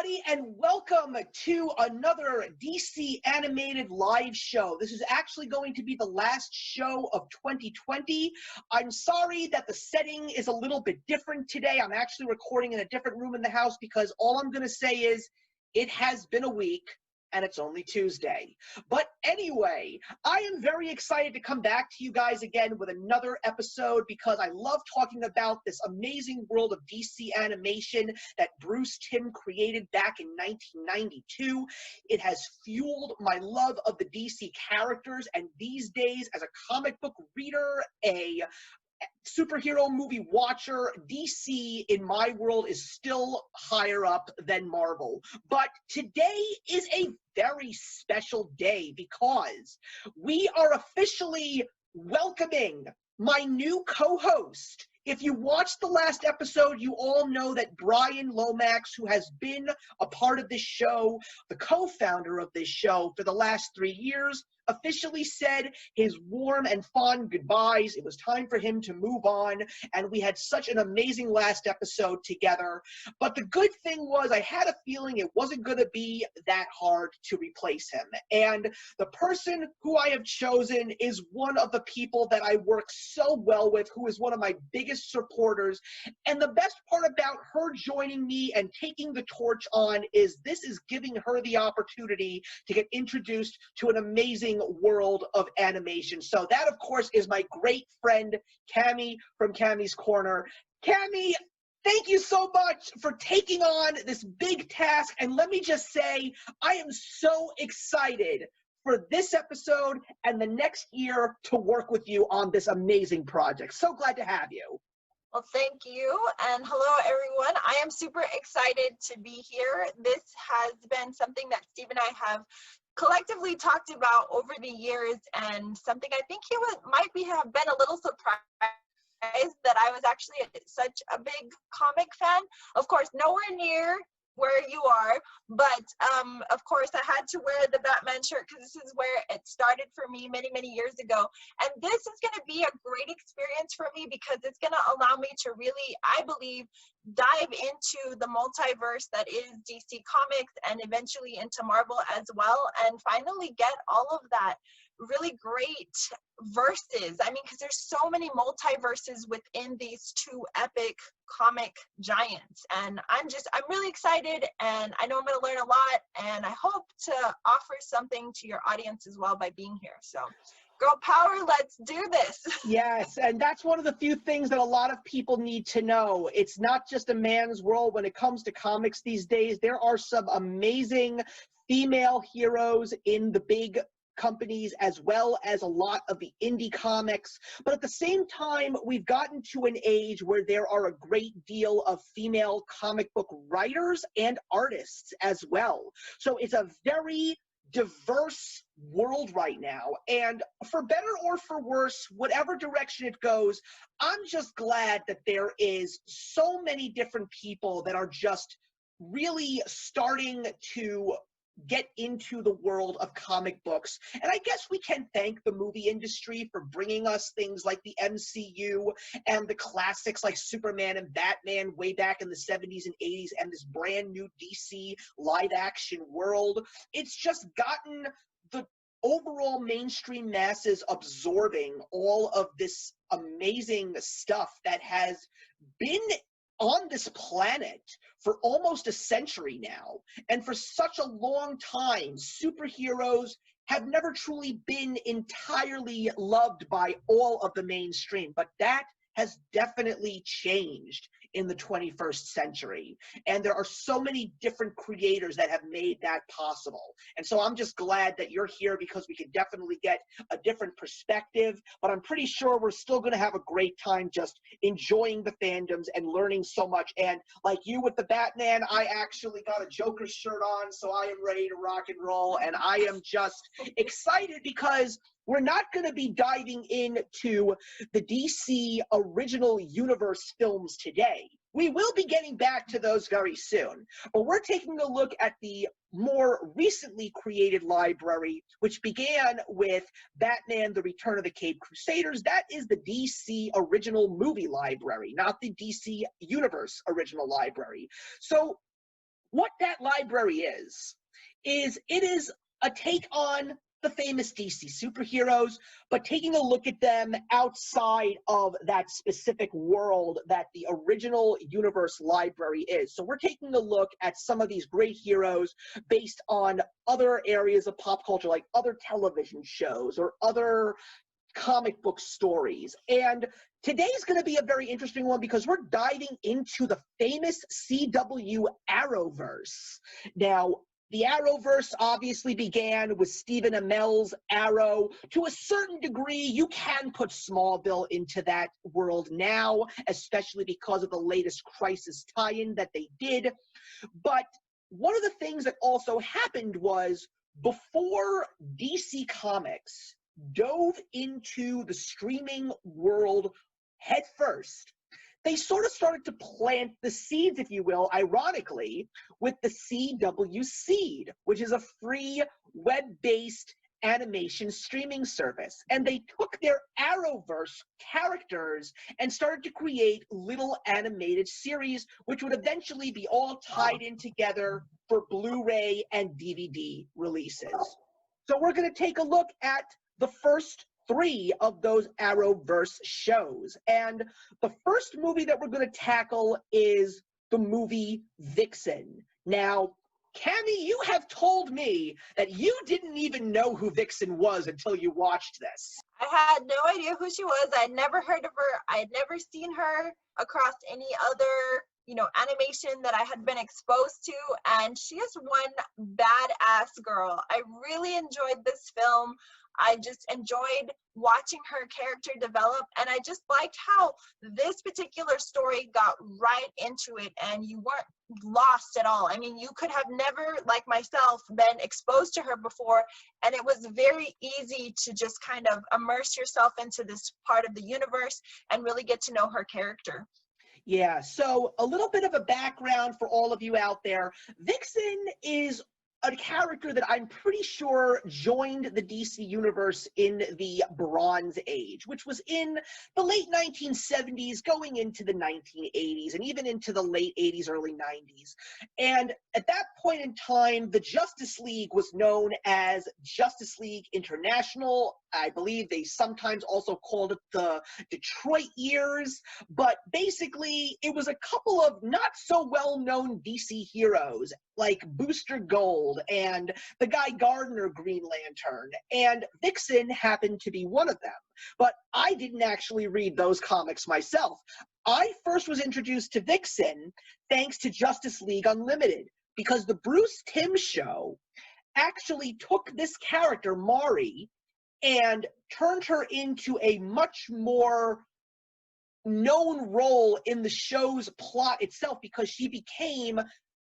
everybody, and welcome to another DC animated live show. This is actually going to be the last show of 2020. I'm sorry that the setting is a little bit different today. I'm actually recording in a different room in the house because all I'm going to say is it has been a week and it's only Tuesday. But anyway, I am very excited to come back to you guys again with another episode because I love talking about this amazing world of DC animation that Bruce Timm created back in 1992. It has fueled my love of the DC characters, and these days, as a comic book reader, a superhero movie watcher, DC in my world is still higher up than Marvel. But today is a very special day because we are officially welcoming my new co-host. If you watched the last episode, you all know that Brian Lomax, who has been a part of this show, the co-founder of this show for the last 3 years, officially said his warm and fond goodbyes. It was time for him to move on, and we had such an amazing last episode together. But the good thing was I had a feeling it wasn't going to be that hard to replace him. And the person who I have chosen is one of the people that I work so well with, who is one of my biggest supporters. And the best part about her joining me and taking the torch on is this is giving her the opportunity to get introduced to an amazing world of animation. So that, of course, is my great friend, Cami from Cami's Corner. Cami, thank you so much for taking on this big task. And let me just say, I am so excited for this episode and the next year to work with you on this amazing project. So glad to have you. Well, thank you, and hello, everyone. I am super excited to be here. This has been something that Steve and I have collectively talked about over the years, and something I think he have been a little surprised that I was actually such a big comic fan. Of course, nowhere near where you are, but of course I had to wear the Batman shirt because this is where it started for me many years ago, and this is going to be a great experience for me because it's going to allow me to really, I believe, dive into the multiverse that is DC Comics and eventually into Marvel as well, and finally get all of that really great verses. I mean, because there's so many multiverses within these two epic comic giants, and I'm really excited, and I know I'm going to learn a lot, and I hope to offer something to your audience as well by being here. So girl power, let's do this. Yes, and that's one of the few things that a lot of people need to know. It's not just a man's world when it comes to comics these days. There are some amazing female heroes in the big companies as well as a lot of the indie comics, but at the same time we've gotten to an age where there are a great deal of female comic book writers and artists as well. So it's a very diverse world right now, and for better or for worse, whatever direction it goes, I'm just glad that there is so many different people that are just really starting to get into the world of comic books. And I guess we can thank the movie industry for bringing us things like the MCU and the classics like Superman and Batman way back in the 70s and 80s, and this brand new DC live action world. It's just gotten the overall mainstream masses absorbing all of this amazing stuff that has been on this planet for almost a century now. And for such a long time, superheroes have never truly been entirely loved by all of the mainstream, but that has definitely changed in the 21st century. And there are so many different creators that have made that possible. And so I'm just glad that you're here because we can definitely get a different perspective, but I'm pretty sure we're still gonna have a great time just enjoying the fandoms and learning so much. And like you with the Batman, I actually got a Joker shirt on, so I am ready to rock and roll. And I am just excited because we're not going to be diving into the DC original universe films today. We will be getting back to those very soon, but we're taking a look at the more recently created library, which began with Batman: The Return of the Caped Crusaders. That is the DC original movie library, not the DC Universe original library. So what that library is it is a take on the famous DC superheroes, but taking a look at them outside of that specific world that the original universe library is. So we're taking a look at some of these great heroes based on other areas of pop culture, like other television shows or other comic book stories. And today's going to be a very interesting one because we're diving into the famous CW Arrowverse. Now, the Arrowverse obviously began with Stephen Amell's Arrow. To a certain degree, you can put Smallville into that world now, especially because of the latest Crisis tie-in that they did. But one of the things that also happened was before DC Comics dove into the streaming world head first, they sort of started to plant the seeds, if you will, ironically, with the CW Seed, which is a free web-based animation streaming service. And they took their Arrowverse characters and started to create little animated series, which would eventually be all tied in together for Blu-ray and DVD releases. So we're going to take a look at the first 3 of those Arrowverse shows. And the first movie that we're going to tackle is the movie Vixien. Now, Cammie, you have told me that you didn't even know who Vixien was until you watched this. I had no idea who she was. I'd never heard of her. I had never seen her across any other, animation that I had been exposed to. And she is one badass girl. I really enjoyed this film. I just enjoyed watching her character develop, and I just liked how this particular story got right into it and you weren't lost at all. I mean, you could have never, like myself, been exposed to her before, and it was very easy to just kind of immerse yourself into this part of the universe and really get to know her character. Yeah, so a little bit of a background for all of you out there. Vixien is a character that I'm pretty sure joined the DC universe in the Bronze Age, which was in the late 1970s, going into the 1980s, and even into the late 80s, early 90s. And at that point in time, the Justice League was known as Justice League International. I believe they sometimes also called it the Detroit Years, but basically it was a couple of not so well-known DC heroes like Booster Gold and the Guy Gardner Green Lantern, and Vixien happened to be one of them. But I didn't actually read those comics myself. I first was introduced to Vixien thanks to Justice League Unlimited, because the Bruce Timm show actually took this character, Mari, and turned her into a much more known role in the show's plot itself, because she became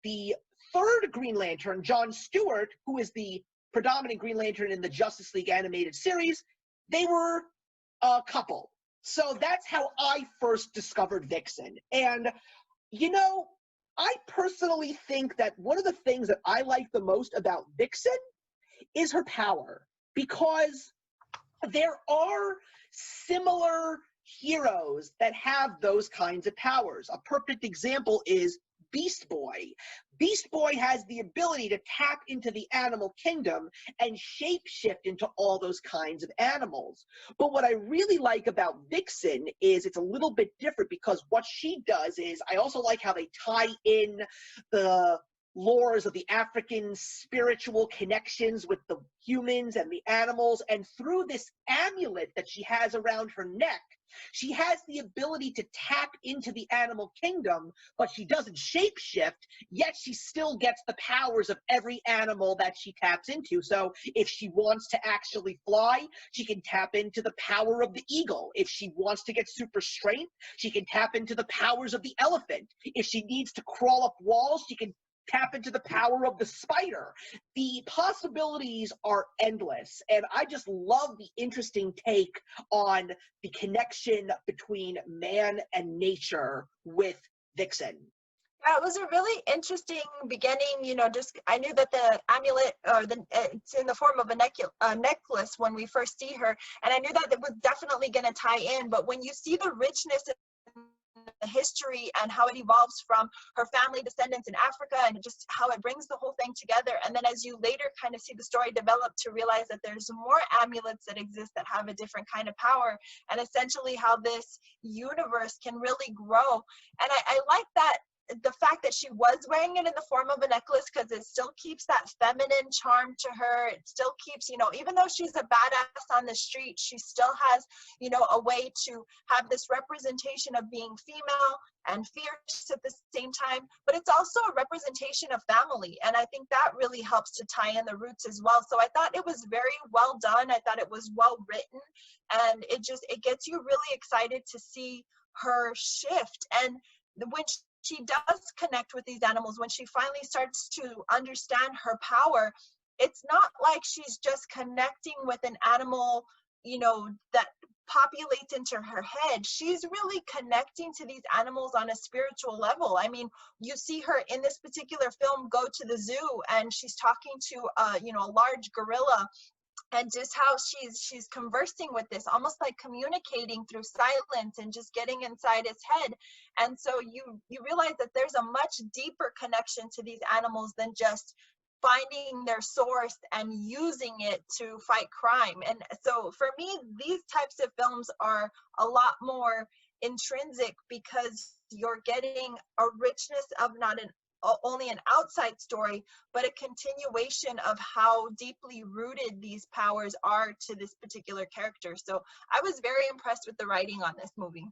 the third Green Lantern. John Stewart, who is the predominant Green Lantern in the Justice League animated series, they were a couple. So that's how I first discovered Vixien. And, I personally think that one of the things that I like the most about Vixien is her power, because there are similar heroes that have those kinds of powers. A perfect example is Beast Boy. Beast Boy has the ability to tap into the animal kingdom and shapeshift into all those kinds of animals. But what I really like about Vixien is it's a little bit different, because what she does is, I also like how they tie in the lores of the African spiritual connections with the humans and the animals, and through this amulet that she has around her neck, she has the ability to tap into the animal kingdom, but she doesn't shapeshift, yet she still gets the powers of every animal that she taps into. So if she wants to actually fly, she can tap into the power of the eagle. If she wants to get super strength, she can tap into the powers of the elephant. If she needs to crawl up walls, she can tap into the power of the spider. The possibilities are endless, and I just love the interesting take on the connection between man and nature with Vixien. Yeah, it was a really interesting beginning, I knew that the amulet, or it's in the form of a necklace when we first see her, and I knew that it was definitely going to tie in, but when you see the richness in history and how it evolves from her family descendants in Africa, and just how it brings the whole thing together. And then as you later kind of see the story develop, to realize that there's more amulets that exist that have a different kind of power, and essentially how this universe can really grow. And I like that, the fact that she was wearing it in the form of a necklace, because it still keeps that feminine charm to her. It still keeps, you know, even though she's a badass on the street, she still has, you know, a way to have this representation of being female and fierce at the same time. But it's also a representation of family, and I think that really helps to tie in the roots as well. So I thought it was very well done. I thought it was well written, and it gets you really excited to see her shift. And when she does connect with these animals, when she finally starts to understand her power, it's not like she's just connecting with an animal, you know, that populates into her head. She's really connecting to these animals on a spiritual level. I mean, you see her in this particular film go to the zoo, and she's talking to you know, a large gorilla, and just how she's conversing with this, almost like communicating through silence and just getting inside its head. And so you realize that there's a much deeper connection to these animals than just finding their source and using it to fight crime. And so for me, these types of films are a lot more intrinsic, because you're getting a richness of not only an outside story, but a continuation of how deeply rooted these powers are to this particular character. So I was very impressed with the writing on this movie.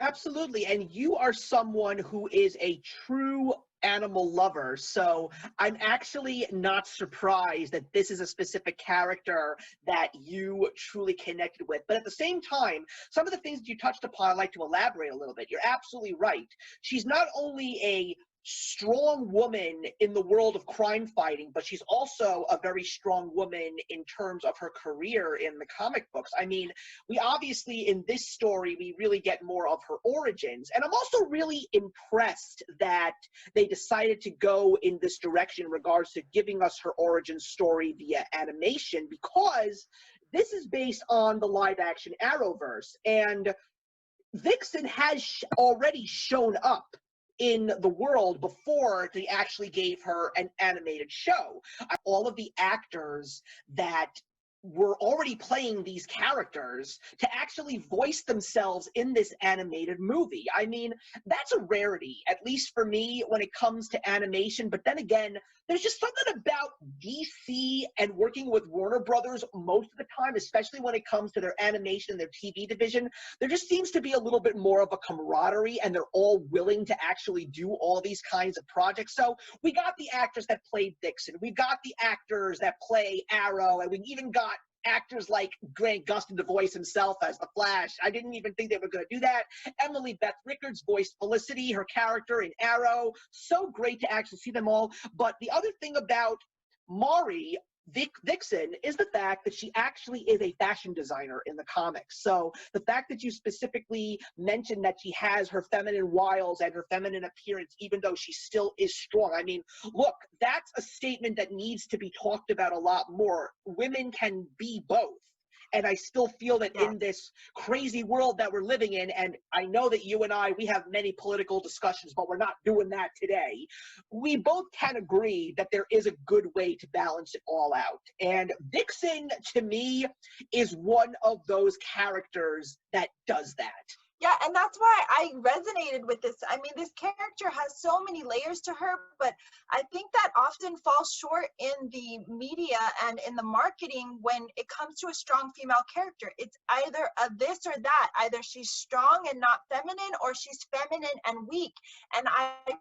Absolutely. And you are someone who is a true animal lover, so I'm actually not surprised that this is a specific character that you truly connected with. But at the same time, some of the things that you touched upon, I'd like to elaborate a little bit. You're absolutely right. She's not only a strong woman in the world of crime fighting, but she's also a very strong woman in terms of her career in the comic books. I mean, we obviously, in this story, we really get more of her origins. And I'm also really impressed that they decided to go in this direction in regards to giving us her origin story via animation, because this is based on the live-action Arrowverse. And Vixien has already shown up in the world before they actually gave her an animated show. All of the actors that were already playing these characters to actually voice themselves in this animated movie. I mean, that's a rarity, at least for me, when it comes to animation. But then again, there's just something about DC and working with Warner Brothers most of the time, especially when it comes to their animation and their TV division. There just seems to be a little bit more of a camaraderie, and they're all willing to actually do all these kinds of projects. So we got the actors that played Vixien, we got the actors that play Arrow, and we even got actors like Grant Gustin to voice himself as the Flash. I didn't even think they were going to do that. Emily Beth Rickards voiced Felicity, her character in Arrow. So great to actually see them all. But the other thing about Mari Vixien is the fact that she actually is a fashion designer in the comics. So the fact that you specifically mentioned that she has her feminine wiles and her feminine appearance, even though she still is strong. I mean, look, that's a statement that needs to be talked about a lot more. Women can be both. And I still feel that in this crazy world that we're living in, and I know that you and I, we have many political discussions, but we're not doing that today. We both can agree that there is a good way to balance it all out. And Vixien, to me, is one of those characters that does that. Yeah, and that's why I resonated with this. I mean, this character has so many layers to her, but I think that often falls short in the media and in the marketing when it comes to a strong female character. It's either a this or that. Either she's strong and not feminine, or she's feminine and weak. And I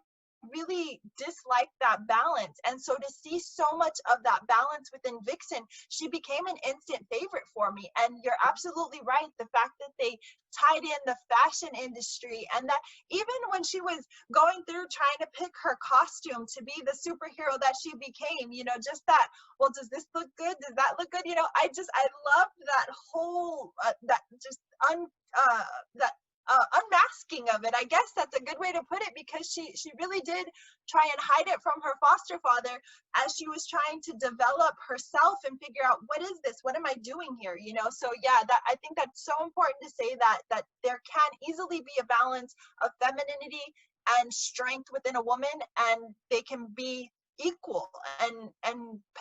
really dislike that balance. And so to see so much of that balance within Vixien, she became an instant favorite for me. And you're absolutely right. The fact that they tied in the fashion industry, and that even when she was going through trying to pick her costume to be the superhero that she became, you know, just that, well, does this look good? Does that look good? You know, I loved that whole, that unmasking of it. I guess that's a good way to put it, because she really did try and hide it from her foster father as she was trying to develop herself and figure out, what is this? What am I doing here? You know, so yeah, that I think that's so important to say, that there can easily be a balance of femininity and strength within a woman, and they can be equal and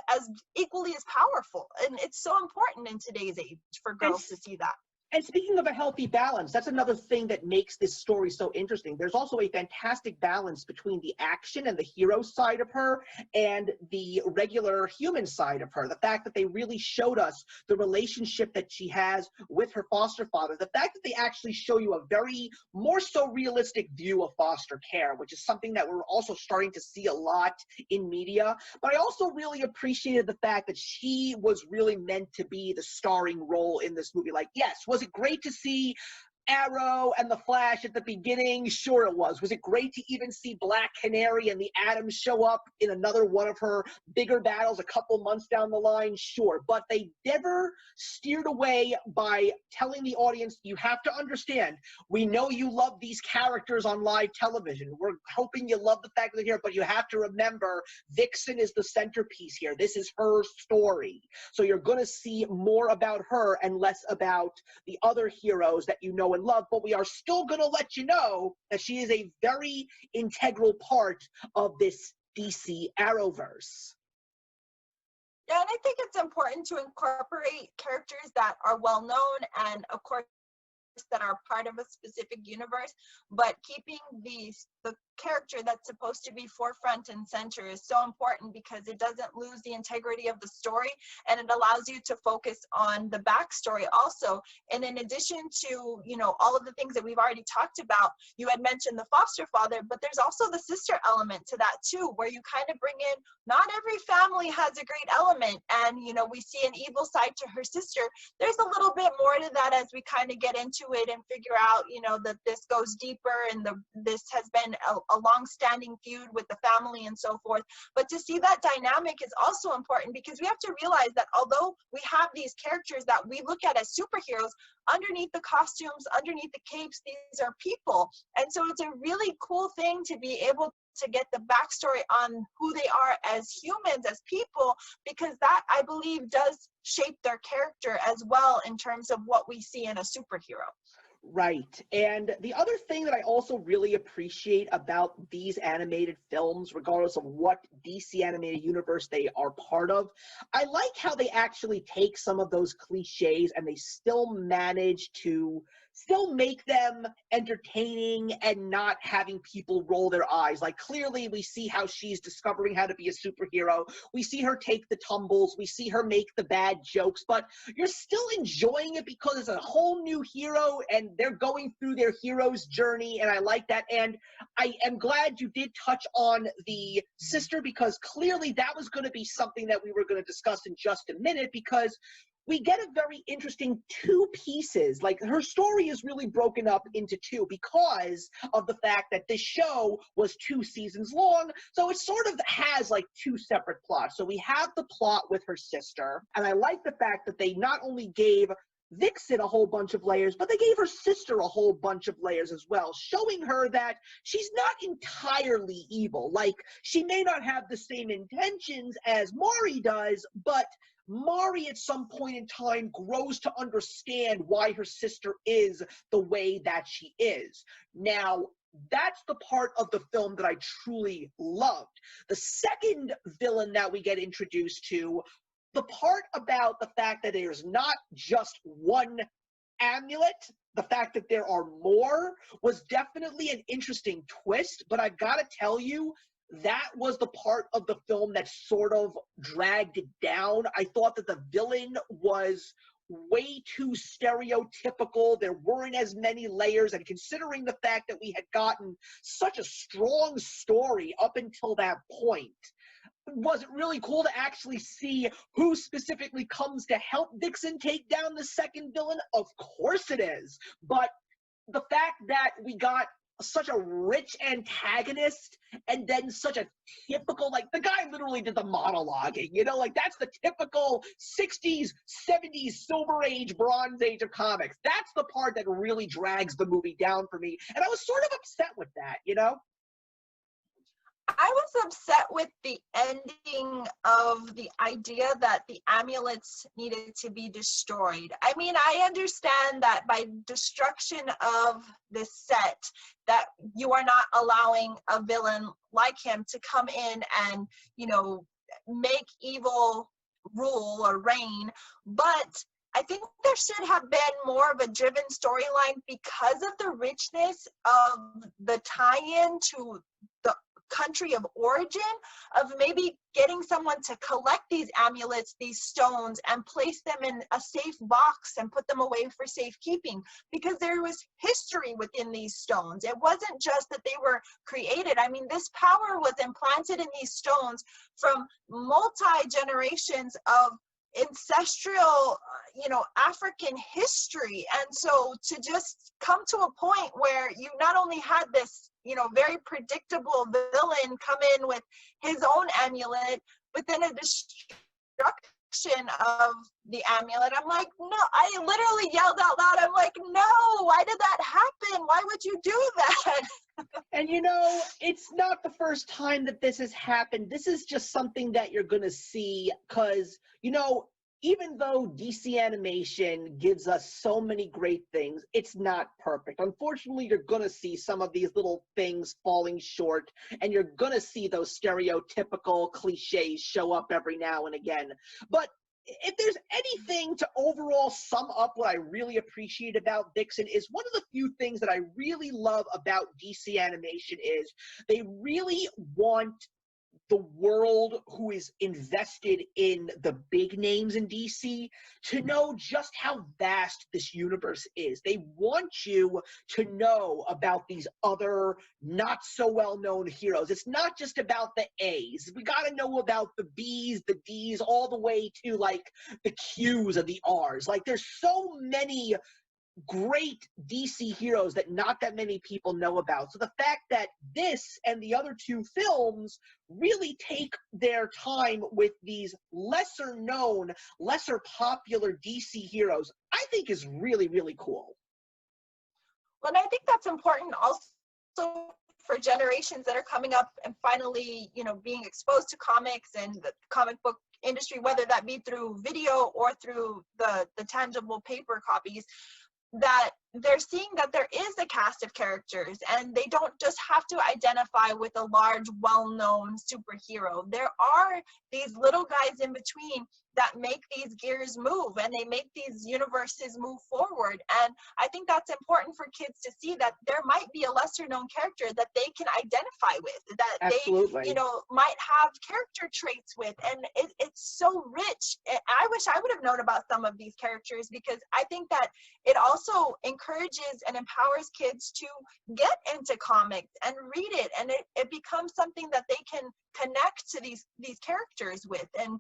as equally as powerful. And it's so important in today's age for girls to see that. And speaking of a healthy balance, that's another thing that makes this story so interesting. There's also a fantastic balance between the action and the hero side of her and the regular human side of her. The fact that they really showed us the relationship that she has with her foster father. The fact that they actually show you a very more so realistic view of foster care, which is something that we're also starting to see a lot in media. But I also really appreciated the fact that she was really meant to be the starring role in this movie. Like, yes, was it great to see Arrow and the Flash at the beginning? Sure it was. Was it great to even see Black Canary and the Atom show up in another one of her bigger battles a couple months down the line? Sure. But they never steered away by telling the audience, you have to understand, we know you love these characters on live television. We're hoping you love the fact that they're here, but you have to remember, Vixien is the centerpiece here. This is her story. So you're going to see more about her and less about the other heroes that you know and love, but we are still going to let you know that she is a very integral part of this DC Arrowverse. Yeah, and I think it's important to incorporate characters that are well known and, of course, that are part of a specific universe, but keeping the character that's supposed to be forefront and center is so important, because it doesn't lose the integrity of the story, and it allows you to focus on the backstory also. And in addition to, you know, all of the things that we've already talked about, you had mentioned the foster father, but there's also the sister element to that too, where you kind of bring in, not every family has a great element, and you know, we see an evil side to her sister. There's a little bit more to that as we kind of get into it and figure out, you know, that this goes deeper, and this has been a long-standing feud with the family and so forth. But to see that dynamic is also important, because we have to realize that although we have these characters that we look at as superheroes, underneath the costumes, underneath the capes, these are people. And so it's a really cool thing to be able to get the backstory on who they are as humans, as people, because that, I believe, does shape their character as well in terms of what we see in a superhero. Right. And the other thing that I also really appreciate about these animated films, regardless of what DC animated universe they are part of, I like how they actually take some of those cliches and they still manage to still make them entertaining and not having people roll their eyes. Like, clearly we see how she's discovering how to be a superhero. We see her take the tumbles. We see her make the bad jokes, but you're still enjoying it because it's a whole new hero and they're going through their hero's journey, and I like that. And I am glad you did touch on the sister, because clearly that was going to be something that we were going to discuss in just a minute, because we get a very interesting two pieces. Like, her story is really broken up into two because of the fact that this show was 2 seasons long. So it sort of has like 2 separate plots. So we have the plot with her sister, and I like the fact that they not only gave Vixien a whole bunch of layers, but they gave her sister a whole bunch of layers as well, showing her that she's not entirely evil. Like, she may not have the same intentions as Mari does, but Mari at some point in time grows to understand why her sister is the way that she is. Now, that's the part of the film that I truly loved. The second villain that we get introduced to, the part about the fact that there's not just one amulet, the fact that there are more, was definitely an interesting twist, but I've got to tell you, that was the part of the film that sort of dragged it down. I thought that the villain was way too stereotypical. There weren't as many layers, and considering the fact that we had gotten such a strong story up until that point, was it really cool to actually see who specifically comes to help Vixien take down the second villain? Of course it is. But the fact that we got such a rich antagonist and then such a typical, like, the guy literally did the monologuing, you know, like, that's the typical 60s, 70s, Silver Age, Bronze Age of comics. That's the part that really drags the movie down for me, and I was sort of upset with that, you know? I was upset with the ending of the idea that the amulets needed to be destroyed. I mean, I understand that by destruction of the set, that you are not allowing a villain like him to come in and, you know, make evil rule or reign, but I think there should have been more of a driven storyline because of the richness of the tie-in to the country of origin, of maybe getting someone to collect these amulets, these stones, and place them in a safe box and put them away for safekeeping, because there was history within these stones. It wasn't just that they were created. I mean, this power was implanted in these stones from multi-generations of ancestral, you know, African history. And so to just come to a point where you not only had this, you know, very predictable villain come in with his own amulet, but then a destruction of the amulet. I'm like, no, I literally yelled out loud. I'm like, no, why did that happen? Why would you do that? And you know, it's not the first time that this has happened. This is just something that you're going to see because, you know, even though DC animation gives us so many great things, it's not perfect. Unfortunately, you're going to see some of these little things falling short, and you're going to see those stereotypical cliches show up every now and again. But if there's anything to overall sum up what I really appreciate about Vixien, is one of the few things that I really love about DC animation is they really want the world who is invested in the big names in DC to know just how vast this universe is. They want you to know about these other not so well-known heroes. It's not just about the A's. We got to know about the B's, the D's, all the way to like the Q's and the R's. Like there's so many great DC heroes that not that many people know about. So the fact that this and the other two films really take their time with these lesser known, lesser popular DC heroes, I think is really, really cool. Well, and I think that's important also for generations that are coming up and finally, you know, being exposed to comics and the comic book industry, whether that be through video or through the tangible paper copies, that they're seeing that there is a cast of characters and they don't just have to identify with a large, well-known superhero. There are these little guys in between that make these gears move and they make these universes move forward. And I think that's important for kids to see, that there might be a lesser known character that they can identify with, that Absolutely. they, you know, might have character traits with. And it's so rich. I wish I would have known about some of these characters, because I think that it also encourages and empowers kids to get into comics and read it, and it becomes something that they can connect to these characters with, and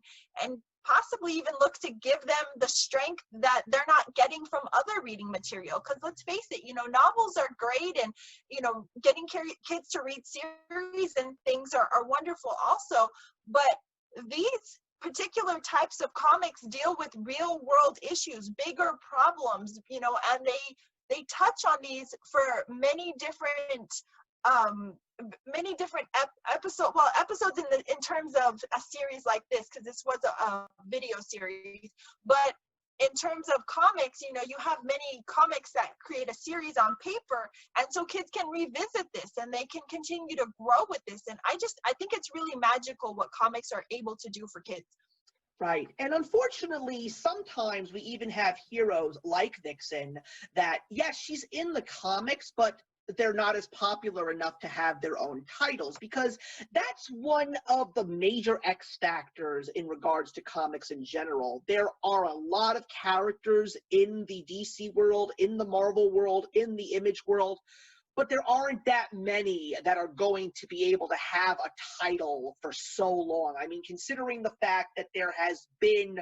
possibly even look to give them the strength that they're not getting from other reading material. Because let's face it, you know, novels are great, and, you know, getting kids to read series and things are wonderful also, but these particular types of comics deal with real world issues, bigger problems, you know, and they touch on these for many different episodes in terms of a series like this, because this was a video series. But in terms of comics, you know, you have many comics that create a series on paper, and so kids can revisit this and they can continue to grow with this. And I think it's really magical what comics are able to do for kids. Right. And unfortunately, sometimes we even have heroes like Vixien that, yes, she's in the comics, but they're not as popular enough to have their own titles, because that's one of the major X factors in regards to comics in general. There are a lot of characters in the DC world, in the Marvel world, in the Image world, but there aren't that many that are going to be able to have a title for so long. I mean, considering the fact that there has been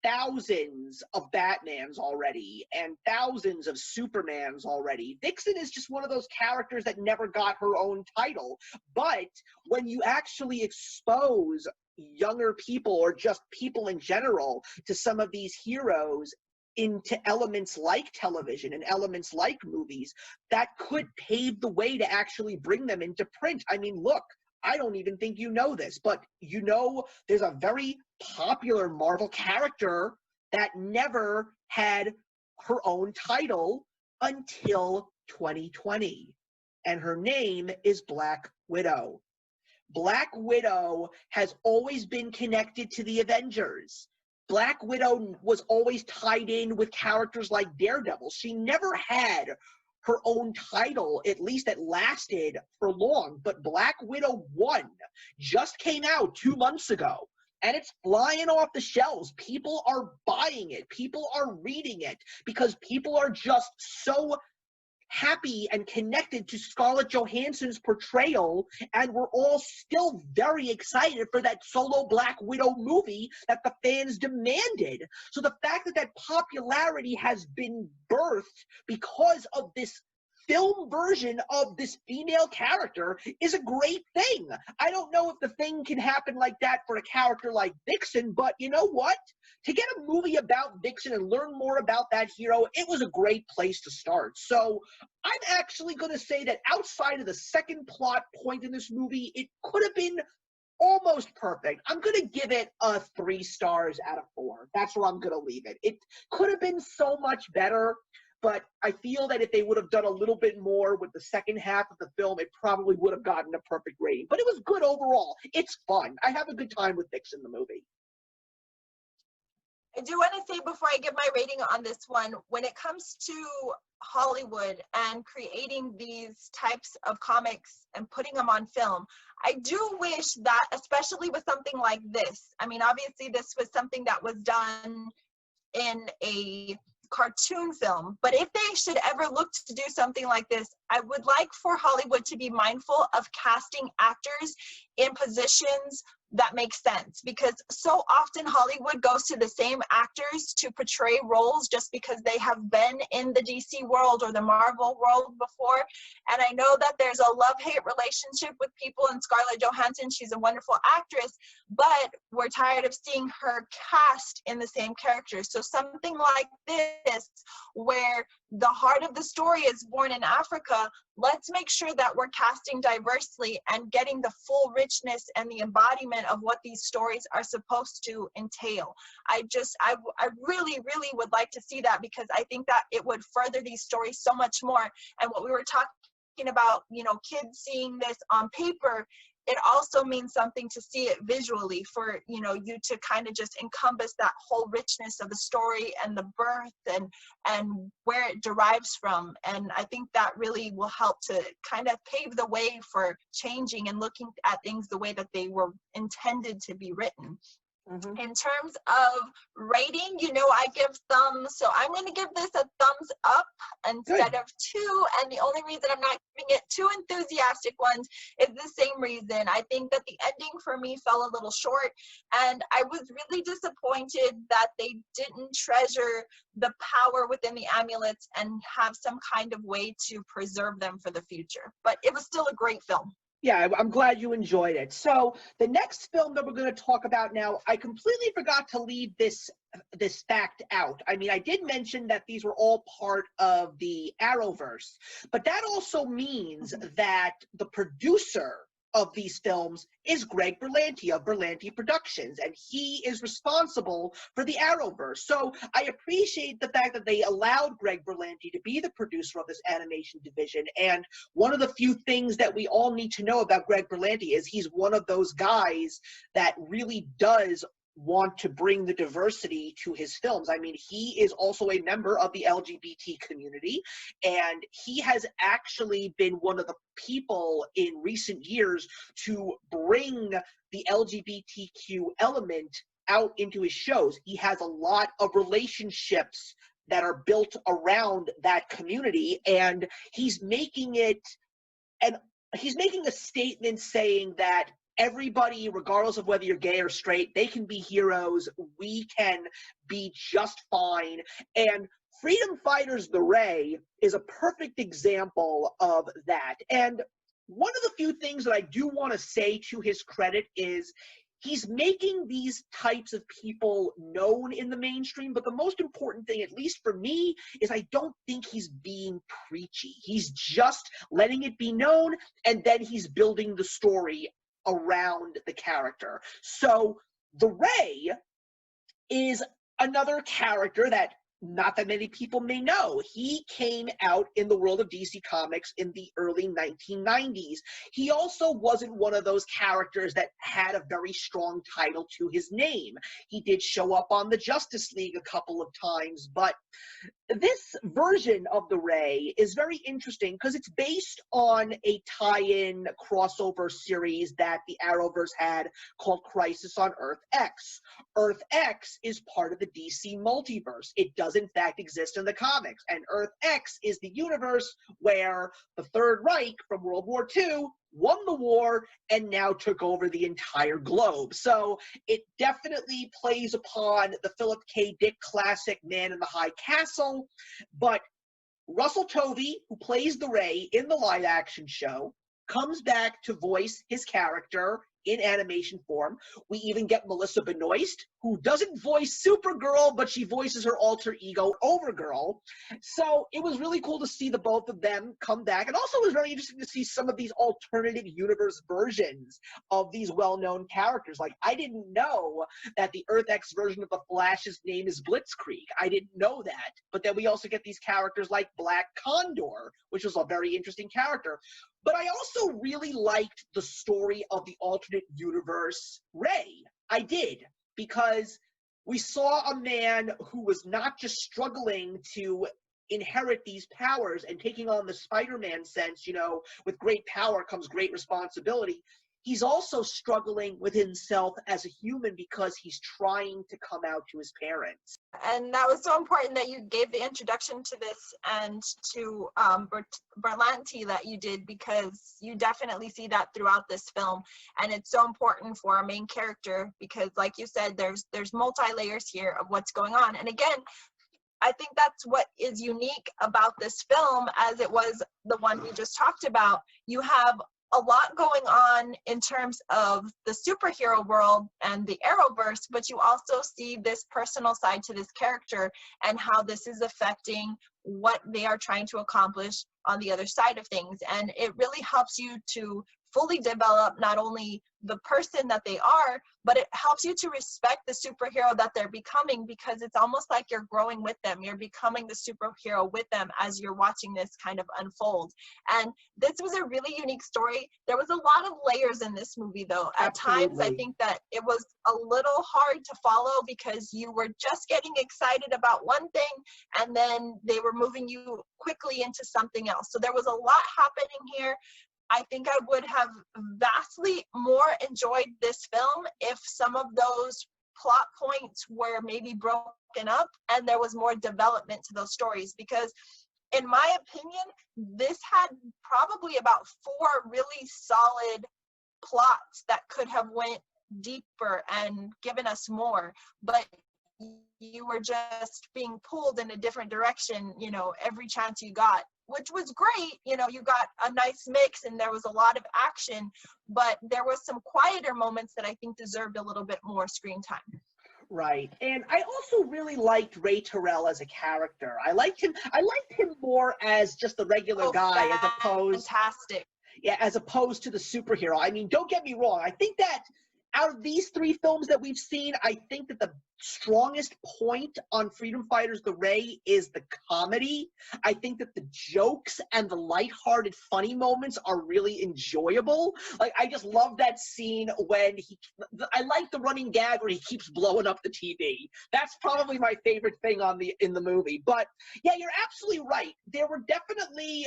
thousands of Batmans already and thousands of Supermans already. Vixen is just one of those characters that never got her own title. But when you actually expose younger people or just people in general to some of these heroes into elements like television and elements like movies, that could pave the way to actually bring them into print. I mean, look, I don't even think you know this, but you know there's a very popular Marvel character that never had her own title until 2020. And her name is Black Widow. Black Widow has always been connected to the Avengers. Black Widow was always tied in with characters like Daredevil. She never had her own title, at least that lasted for long. But Black Widow 1 just came out 2 months ago, and it's flying off the shelves. People are buying it. People are reading it because people are just so happy and connected to Scarlett Johansson's portrayal, and we're all still very excited for that solo Black Widow movie that the fans demanded. So the fact that that popularity has been birthed because of this film version of this female character is a great thing. I don't know if the thing can happen like that for a character like Vixen, but you know what? To get a movie about Vixen and learn more about that hero, it was a great place to start. So I'm actually going to say that outside of the second plot point in this movie, it could have been almost perfect. I'm going to give it a 3 stars out of 4. That's where I'm going to leave it. It could have been so much better, but I feel that if they would have done a little bit more with the second half of the film, it probably would have gotten a perfect rating. But it was good overall. It's fun. I have a good time with Vixen, the movie. I do want to say before I give my rating on this one, when it comes to Hollywood and creating these types of comics and putting them on film, I do wish that, especially with something like this, I mean, obviously this was something that was done in a cartoon film, but if they should ever look to do something like this, I would like for Hollywood to be mindful of casting actors in positions that make sense, because so often Hollywood goes to the same actors to portray roles just because they have been in the DC world or the Marvel world before. And I know that there's a love-hate relationship with people and Scarlett Johansson. She's a wonderful actress, but we're tired of seeing her cast in the same characters. So something like this, where the heart of the story is born in Africa, let's make sure that we're casting diversely and getting the full richness and the embodiment of what these stories are supposed to entail. I really, really would like to see that, because I think that it would further these stories so much more. And what we were talking about, you know, kids seeing this on paper, it also means something to see it visually, for, you know, you to kind of just encompass that whole richness of the story and the birth and where it derives from. And I think that really will help to kind of pave the way for changing and looking at things the way that they were intended to be written. Mm-hmm. In terms of rating, you know, I give thumbs, so I'm going to give this a thumbs up instead of 2, and the only reason I'm not giving it 2 enthusiastic ones is the same reason. I think that the ending for me fell a little short, and I was really disappointed that they didn't treasure the power within the amulets and have some kind of way to preserve them for the future. But it was still a great film. Yeah, I'm glad you enjoyed it. So the next film that we're going to talk about now, I completely forgot to leave this fact out. I mean, I did mention that these were all part of the Arrowverse, but that also means that the producer of these films is Greg Berlanti of Berlanti Productions, and he is responsible for the Arrowverse. So I appreciate the fact that they allowed Greg Berlanti to be the producer of this animation division. And one of the few things that we all need to know about Greg Berlanti is he's one of those guys that really does want to bring the diversity to his films. I mean, he is also a member of the LGBT community, and he has actually been one of the people in recent years to bring the LGBTQ element out into his shows. He has a lot of relationships that are built around that community, and he's making a statement saying that everybody, regardless of whether you're gay or straight, they can be heroes. We can be just fine. And Freedom Fighters The Ray is a perfect example of that. And one of the few things that I do want to say to his credit is he's making these types of people known in the mainstream, but the most important thing, at least for me, is I don't think he's being preachy. He's just letting it be known, and then he's building the story around the character. So the Ray is another character that not that many people may know. He came out in the world of DC Comics in the early 1990s. He also wasn't one of those characters that had a very strong title to his name. He did show up on the Justice League a couple of times, but this version of the Ray is very interesting because it's based on a tie-in crossover series that the Arrowverse had called Crisis on Earth X. Earth X is part of the DC multiverse. It does in fact exist in the comics, and Earth X is the universe where the Third Reich from World War II won the war and now took over the entire globe. So it definitely plays upon the Philip K. Dick classic Man in the High Castle, but Russell Tovey, who plays the Ray in the live-action show, comes back to voice his character in animation form. We even get Melissa Benoist, who doesn't voice Supergirl, but she voices her alter ego, Overgirl. So it was really cool to see the both of them come back. And also it was very interesting to see some of these alternative universe versions of these well-known characters. Like, I didn't know that the Earth X version of the Flash's name is Blitzkrieg. I didn't know that. But then we also get these characters like Black Condor, which was a very interesting character. But I also really liked the story of the alternate universe Ray. I did, because we saw a man who was not just struggling to inherit these powers and taking on the Spider-Man sense, you know, with great power comes great responsibility. He's also struggling with himself as a human because he's trying to come out to his parents. And that was so important that you gave the introduction to this and to Berlanti that you did, because you definitely see that throughout this film. And it's so important for our main character because, like you said, there's multi-layers here of what's going on. And again, I think that's what is unique about this film, as it was the one we just talked about. You have a lot going on in terms of the superhero world and the Arrowverse, but you also see this personal side to this character and how this is affecting what they are trying to accomplish on the other side of things. And it really helps you to fully develop not only the person that they are, but it helps you to respect the superhero that they're becoming, because it's almost like you're growing with them. You're becoming the superhero with them as you're watching this kind of unfold. And this was a really unique story. There was a lot of layers in this movie, though. At times, I think that it was a little hard to follow because you were just getting excited about one thing, and then they were moving you quickly into something else. So there was a lot happening here. I think I would have vastly more enjoyed this film if some of those plot points were maybe broken up and there was more development to those stories, because in my opinion, this had probably about 4 really solid plots that could have went deeper and given us more, but you were just being pulled in a different direction, you know, every chance you got, which was great. You know, you got a nice mix and there was a lot of action, but there was some quieter moments that I think deserved a little bit more screen time. Right. And I also really liked Ray Terrell as a character. I liked him more as just the regular guy as opposed fantastic. Yeah, as opposed to the superhero. I mean, don't get me wrong. I think that out of these 3 films that we've seen, I think that the strongest point on Freedom Fighters The Ray is the comedy. I think that the jokes and the lighthearted funny moments are really enjoyable. Like, I just love that scene when I like the running gag where he keeps blowing up the TV. That's probably my favorite thing in the movie. But yeah, you're absolutely right. There were definitely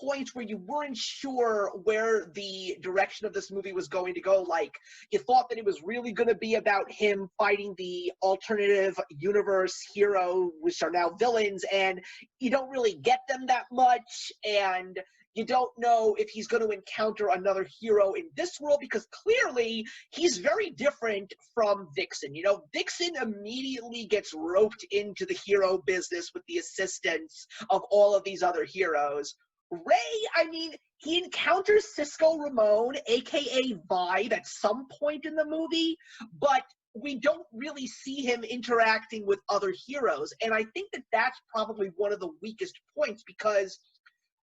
points where you weren't sure where the direction of this movie was going to go. Like, you thought that it was really going to be about him fighting the alternative universe hero, which are now villains, and you don't really get them that much. And You don't know if he's going to encounter another hero in this world, because clearly he's very different from Vixien. You know, Vixien immediately gets roped into the hero business with the assistance of all of these other heroes. Ray, I mean, he encounters Cisco Ramon, aka Vibe, at some point in the movie, but we don't really see him interacting with other heroes. And I think that that's probably one of the weakest points, because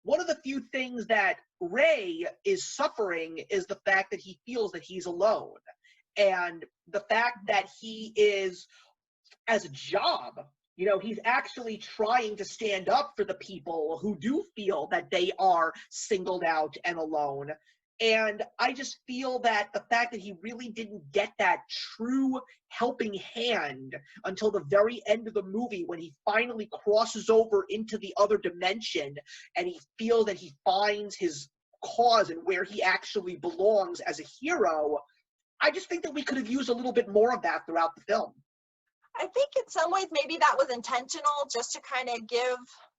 one of the few things that Ray is suffering is the fact that he feels that he's alone. And the fact that he is, as a job, you know, he's actually trying to stand up for the people who do feel that they are singled out and alone. And I just feel that the fact that he really didn't get that true helping hand until the very end of the movie, when he finally crosses over into the other dimension and he feels that he finds his cause and where he actually belongs as a hero, I just think that we could have used a little bit more of that throughout the film. I think in some ways maybe that was intentional, just to kind of give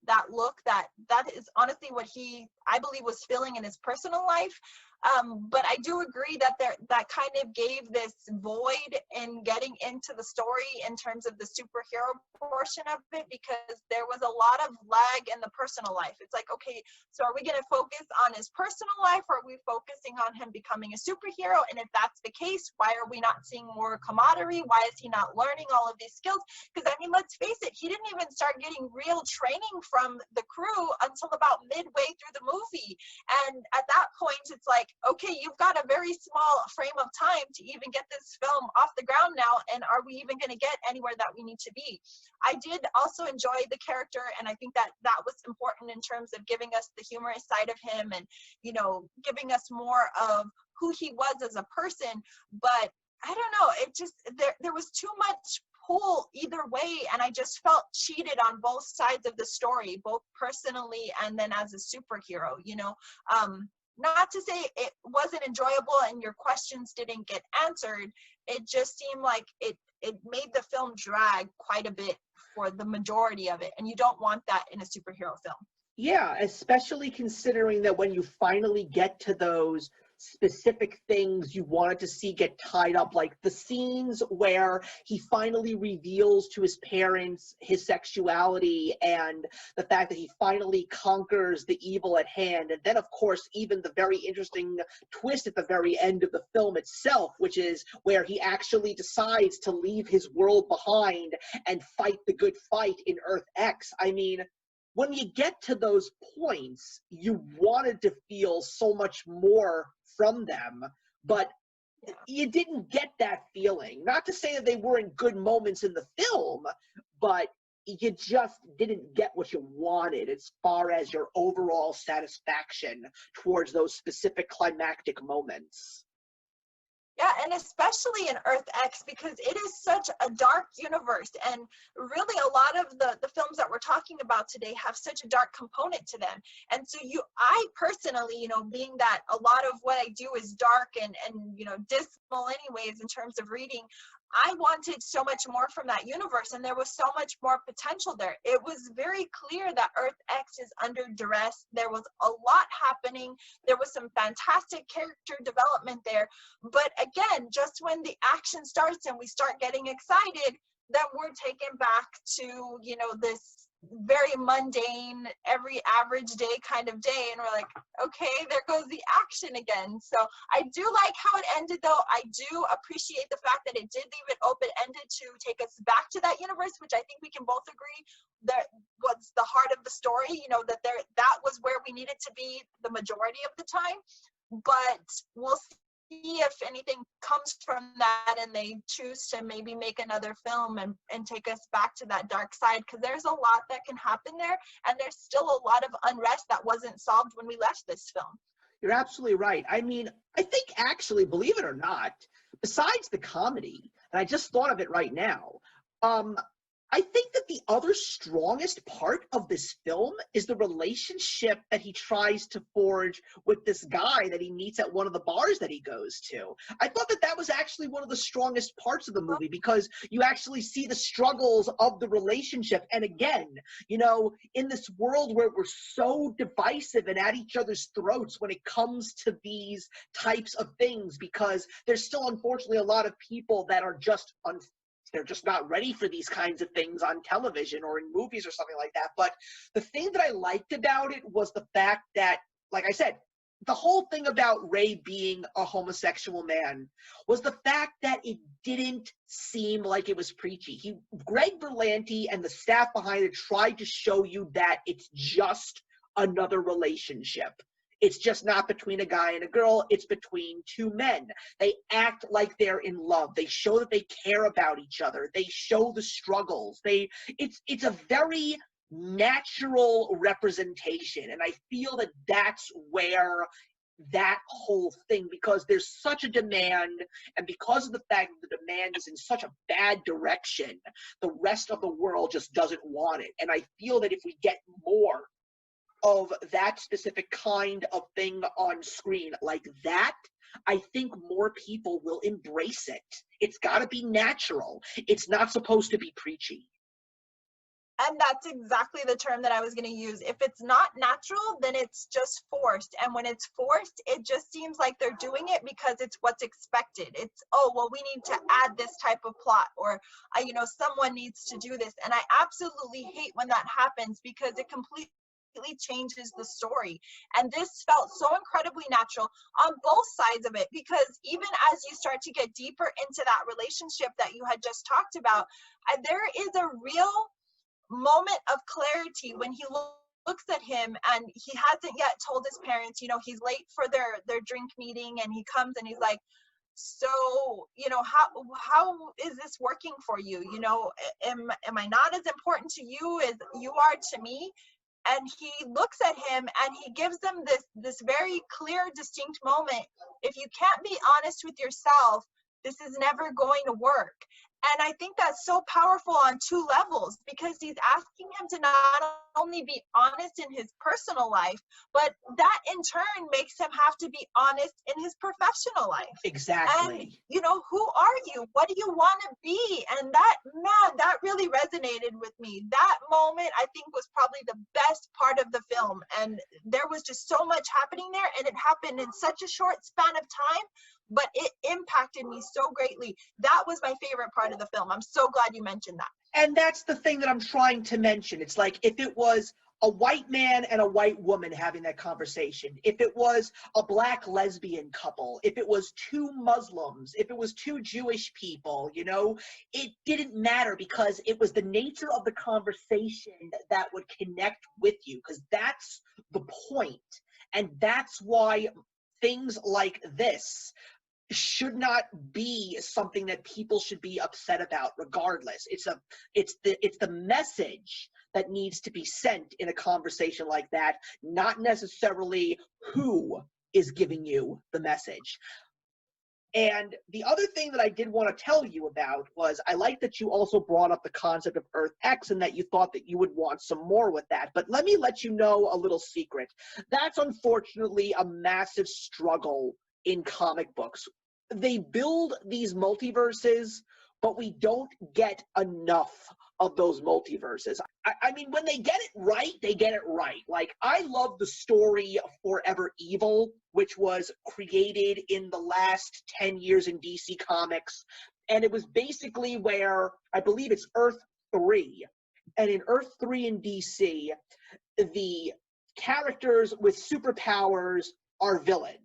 that look that is honestly what he, I believe, was feeling in his personal life. But I do agree that that kind of gave this void in getting into the story in terms of the superhero portion of it, because there was a lot of lag in the personal life. It's like, okay, so are we going to focus on his personal life, or are we focusing on him becoming a superhero? And if that's the case, why are we not seeing more camaraderie? Why is he not learning all of these skills? Because I mean, let's face it, he didn't even start getting real training from the crew until about midway through the movie. And at that point, it's like, okay, you've got a very small frame of time to even get this film off the ground now, and are we even going to get anywhere that we need to be? I did also enjoy the character, and I think that that was important in terms of giving us the humorous side of him, and, you know, giving us more of who he was as a person. But I don't know, it just, there was too much pull either way, and I just felt cheated on both sides of the story, both personally and then as a superhero, you know. Not to say it wasn't enjoyable and your questions didn't get answered, it just seemed like it made the film drag quite a bit for the majority of it, and you don't want that in a superhero film. Yeah, especially considering that when you finally get to those specific things you wanted to see get tied up, like the scenes where he finally reveals to his parents his sexuality and the fact that he finally conquers the evil at hand. And then, of course, even the very interesting twist at the very end of the film itself, which is where he actually decides to leave his world behind and fight the good fight in Earth X. I mean, when you get to those points, you wanted to feel so much more from them, but you didn't get that feeling. Not to say that they weren't good moments in the film, but you just didn't get what you wanted as far as your overall satisfaction towards those specific climactic moments. Yeah, and especially in Earth X, because it is such a dark universe, and really a lot of the films that we're talking about today have such a dark component to them. And so I personally, you know, being that a lot of what I do is dark and you know, dismal anyways in terms of reading, I wanted so much more from that universe, and there was so much more potential there. It was very clear that Earth X is under duress. There was a lot happening. There was some fantastic character development there. But again, just when the action starts and we start getting excited, then we're taken back to, you know, this very mundane, every average day kind of day, and we're like, okay, there goes the action again. So I do like how it ended, though. I do appreciate the fact that it did leave it open-ended to take us back to that universe, which I think we can both agree that was the heart of the story, you know, that that was where we needed to be the majority of the time. But we'll see if anything comes from that and they choose to maybe make another film and take us back to that dark side, because there's a lot that can happen there, and there's still a lot of unrest that wasn't solved when we left this film. You're absolutely right. I mean, I think actually, believe it or not, besides the comedy, and I just thought of it right now, I think that the other strongest part of this film is the relationship that he tries to forge with this guy that he meets at one of the bars that he goes to. I thought that that was actually one of the strongest parts of the movie because you actually see the struggles of the relationship. And again, you know, in this world where we're so divisive and at each other's throats when it comes to these types of things, because there's still unfortunately a lot of people that are just they're just not ready for these kinds of things on television or in movies or something like that. But the thing that I liked about it was the fact that, like I said, the whole thing about Ray being a homosexual man was the fact that it didn't seem like it was preachy. Greg Berlanti and the staff behind it tried to show you that it's just another relationship. It's just not between a guy and a girl, it's between two men. They act like they're in love. They show that they care about each other. They show the struggles. It's a very natural representation, and I feel that that's where that whole thing, because there's such a demand, and because of the fact that the demand is in such a bad direction, the rest of the world just doesn't want it. And I feel that if we get more of that specific kind of thing on screen like that, I think more people will embrace it. It's got to be natural. It's not supposed to be preachy. And that's exactly the term that I was going to use. If it's not natural, then it's just forced. And when it's forced, it just seems like they're doing it because it's what's expected. It's, oh, well, we need to add this type of plot, or, you know, someone needs to do this. And I absolutely hate when that happens because it completely changes the story. And this felt so incredibly natural on both sides of it, because even as you start to get deeper into that relationship that you had just talked about, there is a real moment of clarity when he looks at him and he hasn't yet told his parents, you know, he's late for their drink meeting, and he comes and he's like, so, you know, how is this working for you? You know, am I not as important to you as you are to me? And he looks at him and he gives them this very clear, distinct moment. If you can't be honest with yourself, this is never going to work. And I think that's so powerful on two levels, because he's asking him to not only be honest in his personal life, but that in turn makes him have to be honest in his professional life. Exactly. And, you know, who are you? What do you want to be? And that, man, that really resonated with me. That moment, I think, was probably the best part of the film. And there was just so much happening there, and it happened in such a short span of time, but it impacted me so greatly. That was my favorite part of the film. I'm so glad you mentioned that. And that's the thing that I'm trying to mention. It's like, if it was a white man and a white woman having that conversation, if it was a black lesbian couple, if it was two Muslims, if it was two Jewish people, you know, it didn't matter, because it was the nature of the conversation that would connect with you, because that's the point. And that's why things like this should not be something that people should be upset about regardless. It's the message that needs to be sent in a conversation like that, not necessarily who is giving you the message. And the other thing that I did want to tell you about was, I like that you also brought up the concept of Earth X, and that you thought that you would want some more with that. But let me let you know a little secret. That's unfortunately a massive struggle in comic books. They build these multiverses, but we don't get enough of those multiverses. I mean, when they get it right, they get it right. Like, I love the story of Forever Evil, which was created in the last 10 years in DC Comics. And it was basically where, I believe it's Earth 3. And in Earth 3 in DC, the characters with superpowers are villains.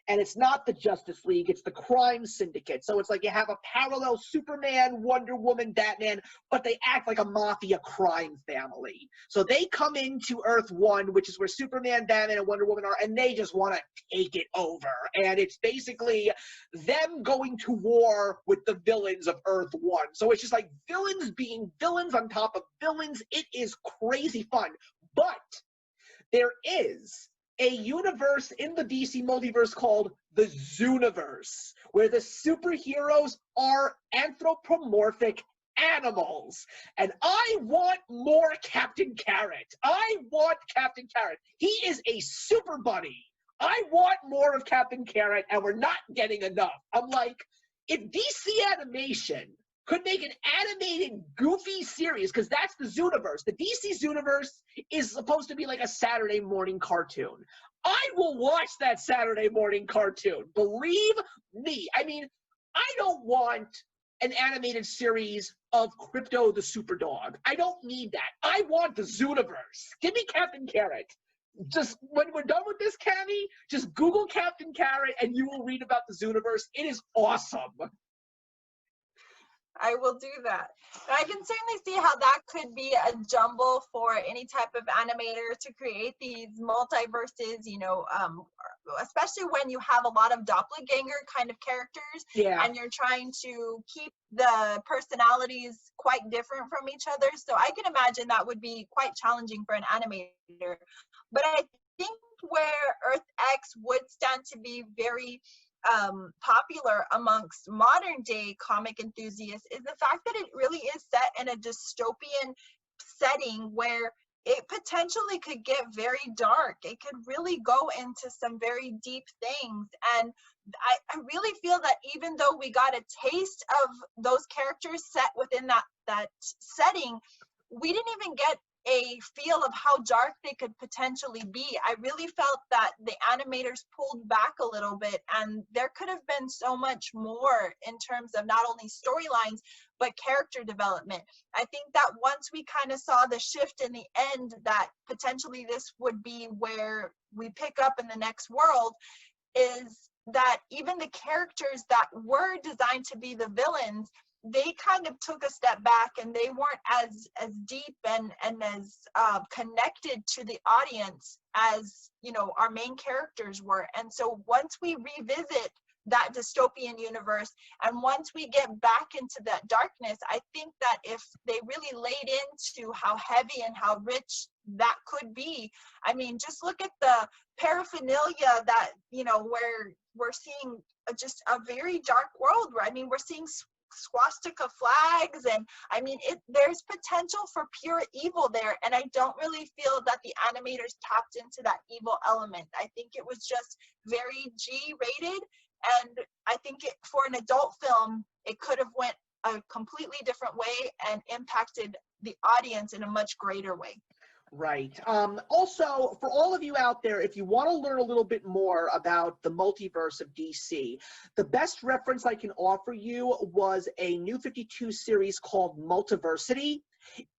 And it's not the Justice League, it's the crime syndicate. So it's like you have a parallel Superman, Wonder Woman, Batman, but they act like a mafia crime family. So they come into Earth 1, which is where Superman, Batman, and Wonder Woman are, and they just want to take it over. And it's basically them going to war with the villains of Earth 1. So it's just like villains being villains on top of villains. It is crazy fun. But there is a universe in the DC multiverse called the Zooniverse, where the superheroes are anthropomorphic animals. And I want more Captain Carrot. I want Captain Carrot. He is a super buddy. I want more of Captain Carrot, and we're not getting enough. I'm like, if DC Animation could make an animated, goofy series, because that's the Zooniverse. The DC Zooniverse is supposed to be like a Saturday morning cartoon. I will watch that Saturday morning cartoon. Believe me. I mean, I don't want an animated series of Crypto the Super Dog. I don't need that. I want the Zooniverse. Give me Captain Carrot. Just when we're done with this, Cammy, just Google Captain Carrot and you will read about the Zooniverse. It is awesome. I will do that. And I can certainly see how that could be a jumble for any type of animator to create these multiverses, you know, especially when you have a lot of doppelganger kind of characters, Yeah. and you're trying to keep the personalities quite different from each other. So I can imagine that would be quite challenging for an animator. But I think where Earth X would stand to be very popular amongst modern day comic enthusiasts is the fact that it really is set in a dystopian setting where it potentially could get very dark. It could really go into some very deep things. And I really feel that even though we got a taste of those characters set within that setting, we didn't even get a feel of how dark they could potentially be. I really felt that the animators pulled back a little bit, and there could have been so much more in terms of not only storylines, but character development. I think that once we kind of saw the shift in the end, that potentially this would be where we pick up in the next world, is that even the characters that were designed to be the villains, they kind of took a step back and they weren't as deep and as connected to the audience as, you know, our main characters were. And so once we revisit that dystopian universe and once we get back into that darkness, I think that if they really laid into how heavy and how rich that could be, I mean, just look at the paraphernalia that, you know, where we're seeing just a very dark world where, I mean, we're seeing swastika flags, and I mean, there's potential for pure evil there, and I don't really feel that the animators tapped into that evil element. I think it was just very G-rated, and I think for an adult film, it could have went a completely different way and impacted the audience in a much greater way. Right. Also, for all of you out there, if you want to learn a little bit more about the multiverse of DC, the best reference I can offer you was a New 52 series called Multiversity.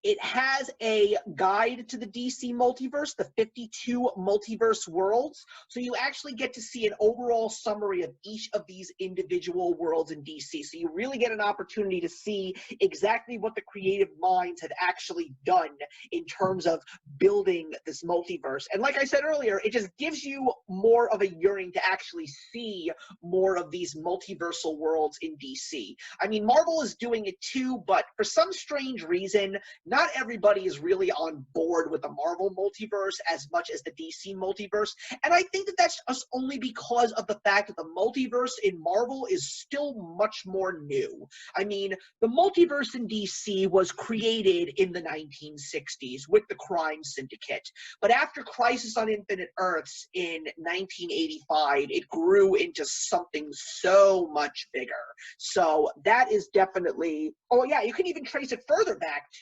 It has a guide to the DC multiverse, the 52 multiverse worlds. So you actually get to see an overall summary of each of these individual worlds in DC. So you really get an opportunity to see exactly what the creative minds have actually done in terms of building this multiverse. And like I said earlier, it just gives you more of a yearning to actually see more of these multiversal worlds in DC. I mean, Marvel is doing it too, but for some strange reason, not everybody is really on board with the Marvel multiverse as much as the DC multiverse. And I think that that's just only because of the fact that the multiverse in Marvel is still much more new. I mean, the multiverse in DC was created in the 1960s with the Crime Syndicate. But after Crisis on Infinite Earths in 1985, it grew into something so much bigger. So that is definitely, oh yeah, you can even trace it further back to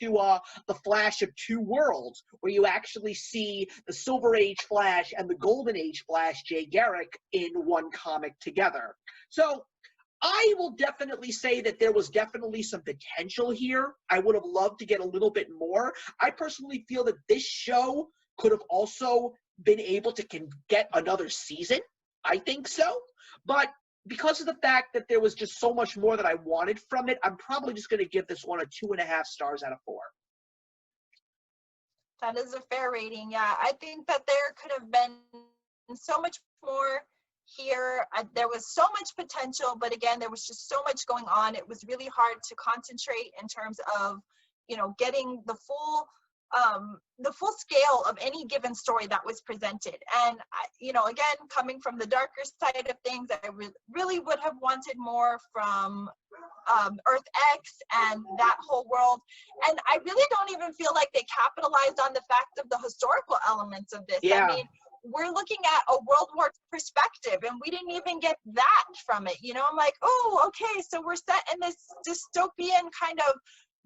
the Flash of Two Worlds, where you actually see the Silver Age Flash and the Golden Age Flash, Jay Garrick, in one comic together. So I will definitely say that there was definitely some potential here. I would have loved to get a little bit more. I personally feel that this show could have also been able to get another season. I think so. But because of the fact that there was just so much more that I wanted from it, I'm probably just going to give this one a 2.5 stars out of 4. That is a fair rating. Yeah, I think that there could have been so much more here. There was so much potential, but again, there was just so much going on. It was really hard to concentrate in terms of, you know, getting the full scale of any given story that was presented. And you know, again, coming from the darker side of things, I really would have wanted more from Earth X and that whole world. And I really don't even feel like they capitalized on the fact of the historical elements of this. Yeah. I mean, we're looking at a World War II perspective, and we didn't even get that from it. You know, I'm like, oh, okay, so we're set in this dystopian kind of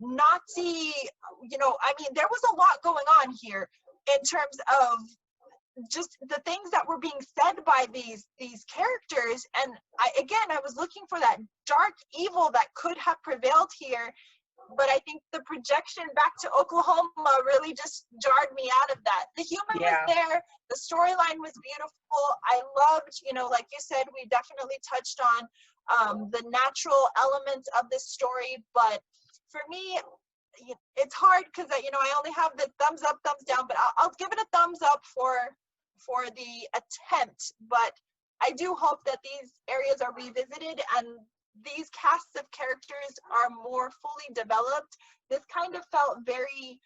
Nazi, you know, I mean, there was a lot going on here in terms of just the things that were being said by these characters. And I was looking for that dark evil that could have prevailed here, but I think the projection back to Oklahoma really just jarred me out of that. The humor was there, the storyline was beautiful. I loved, you know, like you said, we definitely touched on the natural elements of this story, but for me, it's hard because, you know, I only have the thumbs up, thumbs down, but I'll give it a thumbs up for the attempt. But I do hope that these areas are revisited and these casts of characters are more fully developed. This kind of felt very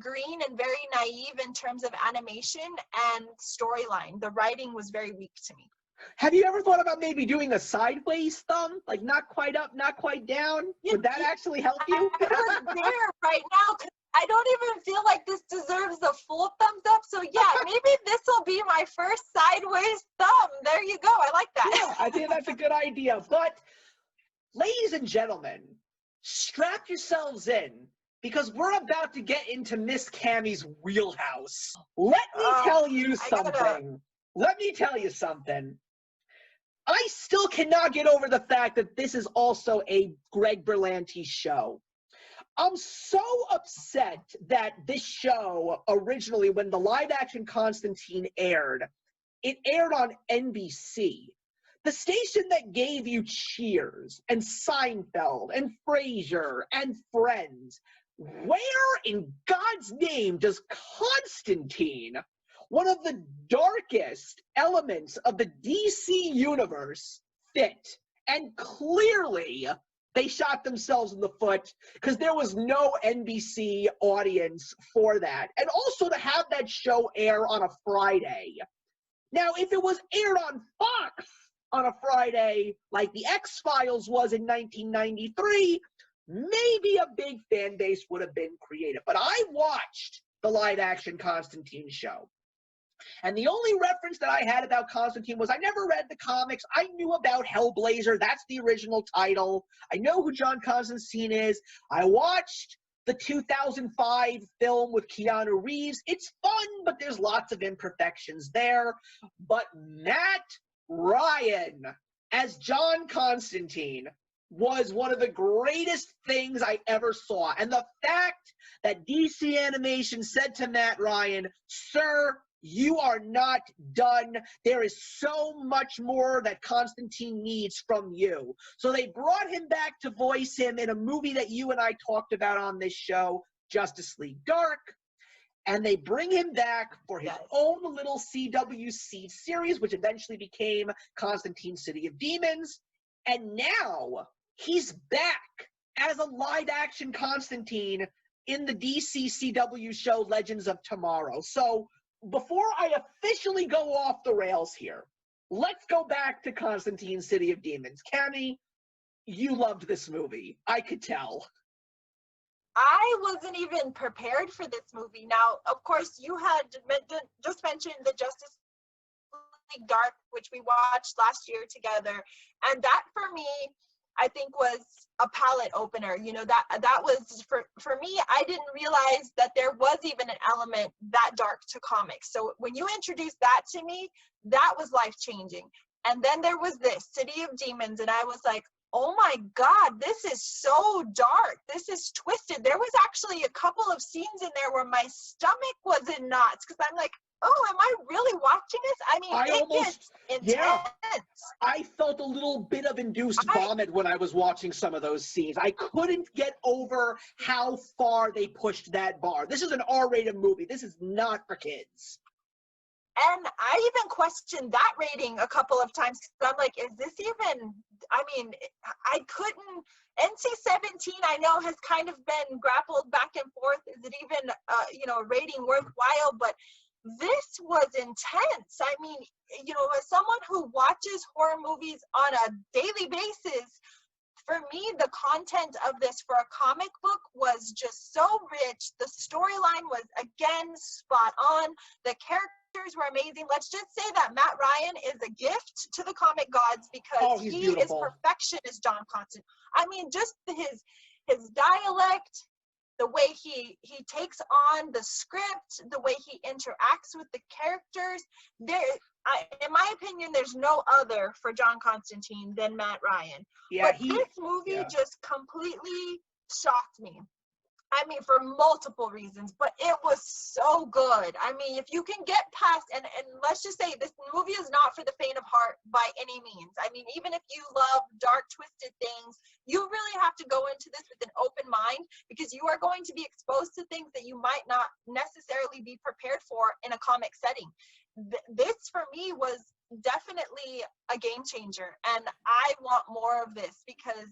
green and very naive in terms of animation and storyline. The writing was very weak to me. Have you ever thought about maybe doing a sideways thumb? Like not quite up, not quite down? Would that actually help you? I was there right now because I don't even feel like this deserves a full thumbs up. So yeah, maybe this will be my first sideways thumb. There you go. I like that. Yeah, I think that's a good idea. But ladies and gentlemen, strap yourselves in because we're about to get into Miss Cammie's wheelhouse. Let me tell you something. Let me tell you something. I still cannot get over the fact that this is also a Greg Berlanti show. I'm so upset that this show, originally, when the live-action Constantine aired, it aired on NBC. The station that gave you Cheers and Seinfeld and Frasier and Friends. Where in God's name does Constantine, one of the darkest elements of the DC universe, fit? And clearly, they shot themselves in the foot because there was no NBC audience for that. And also to have that show air on a Friday. Now, if it was aired on Fox on a Friday, like The X-Files was in 1993, maybe a big fan base would have been created. But I watched the live-action Constantine show. And the only reference that I had about Constantine was I never read the comics. I knew about Hellblazer. That's the original title. I know who John Constantine is. I watched the 2005 film with Keanu Reeves. It's fun, but there's lots of imperfections there. But Matt Ryan as John Constantine was one of the greatest things I ever saw. And the fact that DC Animation said to Matt Ryan, "Sir, you are not done. There is so much more that Constantine needs from you." So they brought him back to voice him in a movie that you and I talked about on this show, Justice League Dark. And they bring him back for his own little CWC series, which eventually became Constantine City of Demons. And now he's back as a live-action Constantine in the DC CW show Legends of Tomorrow. So before I officially go off the rails here, let's go back to Constantine City of Demons. Cammie, you loved this movie. I could tell. I wasn't even prepared for this movie. Now, of course, you had just mentioned the Justice League Dark, which we watched last year together. And that, for me, I think was a palette opener. You know, that was, for me, I didn't realize that there was even an element that dark to comics. So when you introduced that to me, that was life-changing. And then there was this, City of Demons, and I was like, oh my God, this is so dark. This is twisted. There was actually a couple of scenes in there where my stomach was in knots because I'm like, oh, am I really watching this? I mean, it gets intense. Yeah, I felt a little bit of induced vomit when I was watching some of those scenes. I couldn't get over how far they pushed that bar. This is an R-rated movie. This is not for kids. And I even questioned that rating a couple of times because I'm like, is this even, I mean, I couldn't, NC-17 I know has kind of been grappled back and forth. Is it even, you know, a rating worthwhile? But this was intense. I mean, you know, as someone who watches horror movies on a daily basis, for me, the content of this for a comic book was just so rich. The storyline was, again, spot on. The characters were amazing. Let's just say that Matt Ryan is a gift to the comic gods because he's he beautiful. is perfection as John Constantine. I mean, just his dialect, the way he takes on the script, the way he interacts with the characters. In my opinion, there's no other for John Constantine than Matt Ryan. Yeah, but this movie just completely shocked me. I mean, for multiple reasons, but it was so good. I mean, if you can get past, and let's just say this movie is not for the faint of heart by any means. I mean, even if you love dark, twisted things, you really have to go into this with an open mind, because you are going to be exposed to things that you might not necessarily be prepared for in a comic setting. This, for me, was definitely a game changer, and I want more of this, because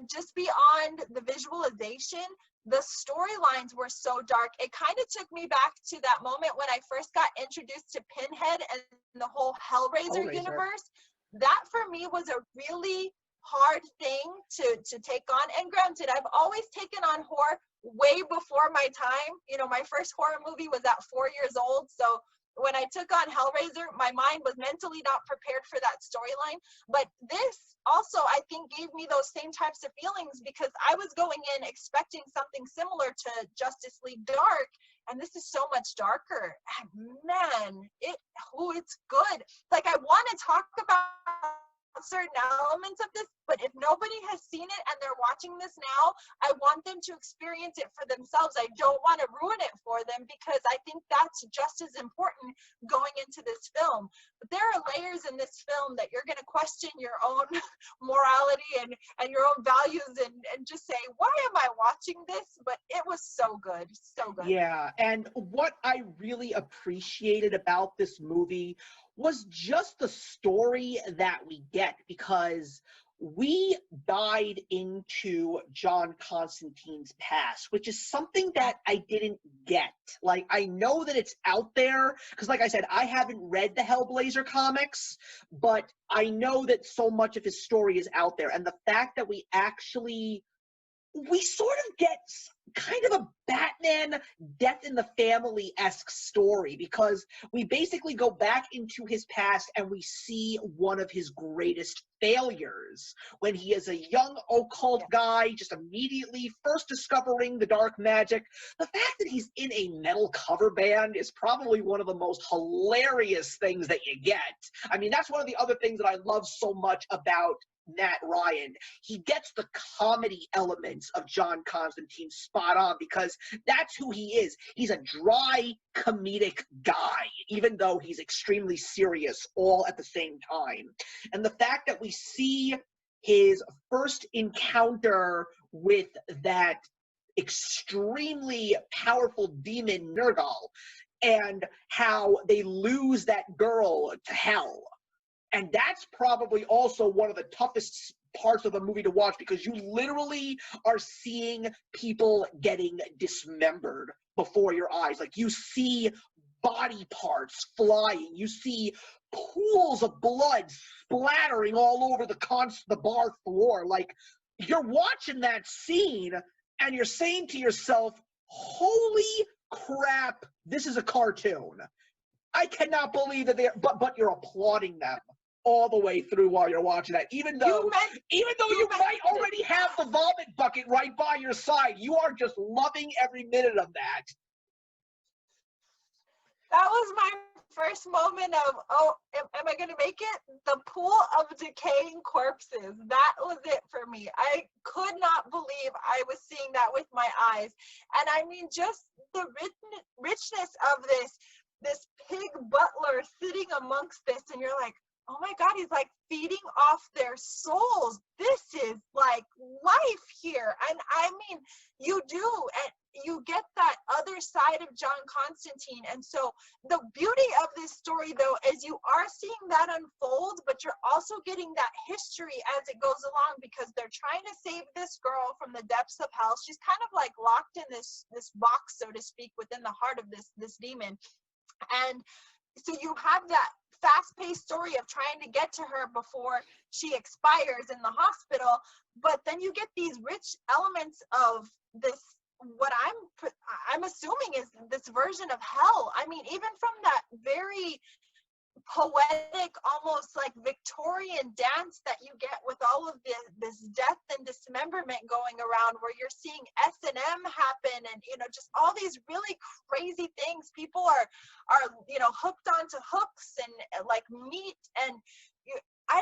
just beyond the visualization, the storylines were so dark. It kind of took me back to that moment when I first got introduced to Pinhead and the whole Hellraiser universe. That for me was a really hard thing to take on. And granted, I've always taken on horror way before my time. You know, my first horror movie was at 4 years old. So when I took on Hellraiser, my mind was mentally not prepared for that storyline. But this also, I think, gave me those same types of feelings, because I was going in expecting something similar to Justice League Dark, and this is so much darker. And man, it's good. Like, I want to talk about certain elements of this, but if nobody has seen it and they're watching this now, I want them to experience it for themselves. I don't want to ruin it for them, because I think that's just as important going into this film. But there are layers in this film that you're going to question your own morality and your own values, and just say, why am I watching this? But it was so good, so good. Yeah, and what I really appreciated about this movie was just the story that we get, because we died into John Constantine's past, which is something that I didn't get. Like, I know that it's out there, because like I said, I haven't read the Hellblazer comics, but I know that so much of his story is out there. And the fact that we sort of get kind of a Batman Death in the Family-esque story, because we basically go back into his past and we see one of his greatest failures when he is a young occult guy, just immediately first discovering the dark magic. The fact that he's in a metal cover band is probably one of the most hilarious things that you get. I mean, that's one of the other things that I love so much about Matt Ryan. He gets the comedy elements of John Constantine spot on, because that's who he is. He's a dry, comedic guy, even though he's extremely serious all at the same time. And the fact that we see his first encounter with that extremely powerful demon Nergal, and how they lose that girl to hell. And that's probably also one of the toughest parts of the movie to watch, because you literally are seeing people getting dismembered before your eyes. Like, you see body parts flying. You see pools of blood splattering all over the bar floor. Like, you're watching that scene and you're saying to yourself, holy crap, this is a cartoon. I cannot believe that but you're applauding them all the way through while you're watching that. Even though you might already have the vomit bucket right by your side, you are just loving every minute of that. That was my first moment of, oh, am I going to make it? The pool of decaying corpses. That was it for me. I could not believe I was seeing that with my eyes. And I mean, just the richness of this pig butler sitting amongst this, and you're like, oh my God, he's like feeding off their souls. This is like life here. And I mean, you do, and you get that other side of John Constantine. And so the beauty of this story, though, is you are seeing that unfold, but you're also getting that history as it goes along, because they're trying to save this girl from the depths of hell. She's kind of like locked in this box, so to speak, within the heart of this demon. And so you have that fast-paced story of trying to get to her before she expires in the hospital. But then you get these rich elements of this, what I'm assuming is this version of hell. I mean, even from that very poetic, almost like Victorian dance that you get with all of this death and dismemberment going around, where you're seeing S&M happen, and just all these really crazy things. People are hooked onto hooks and like meat, and I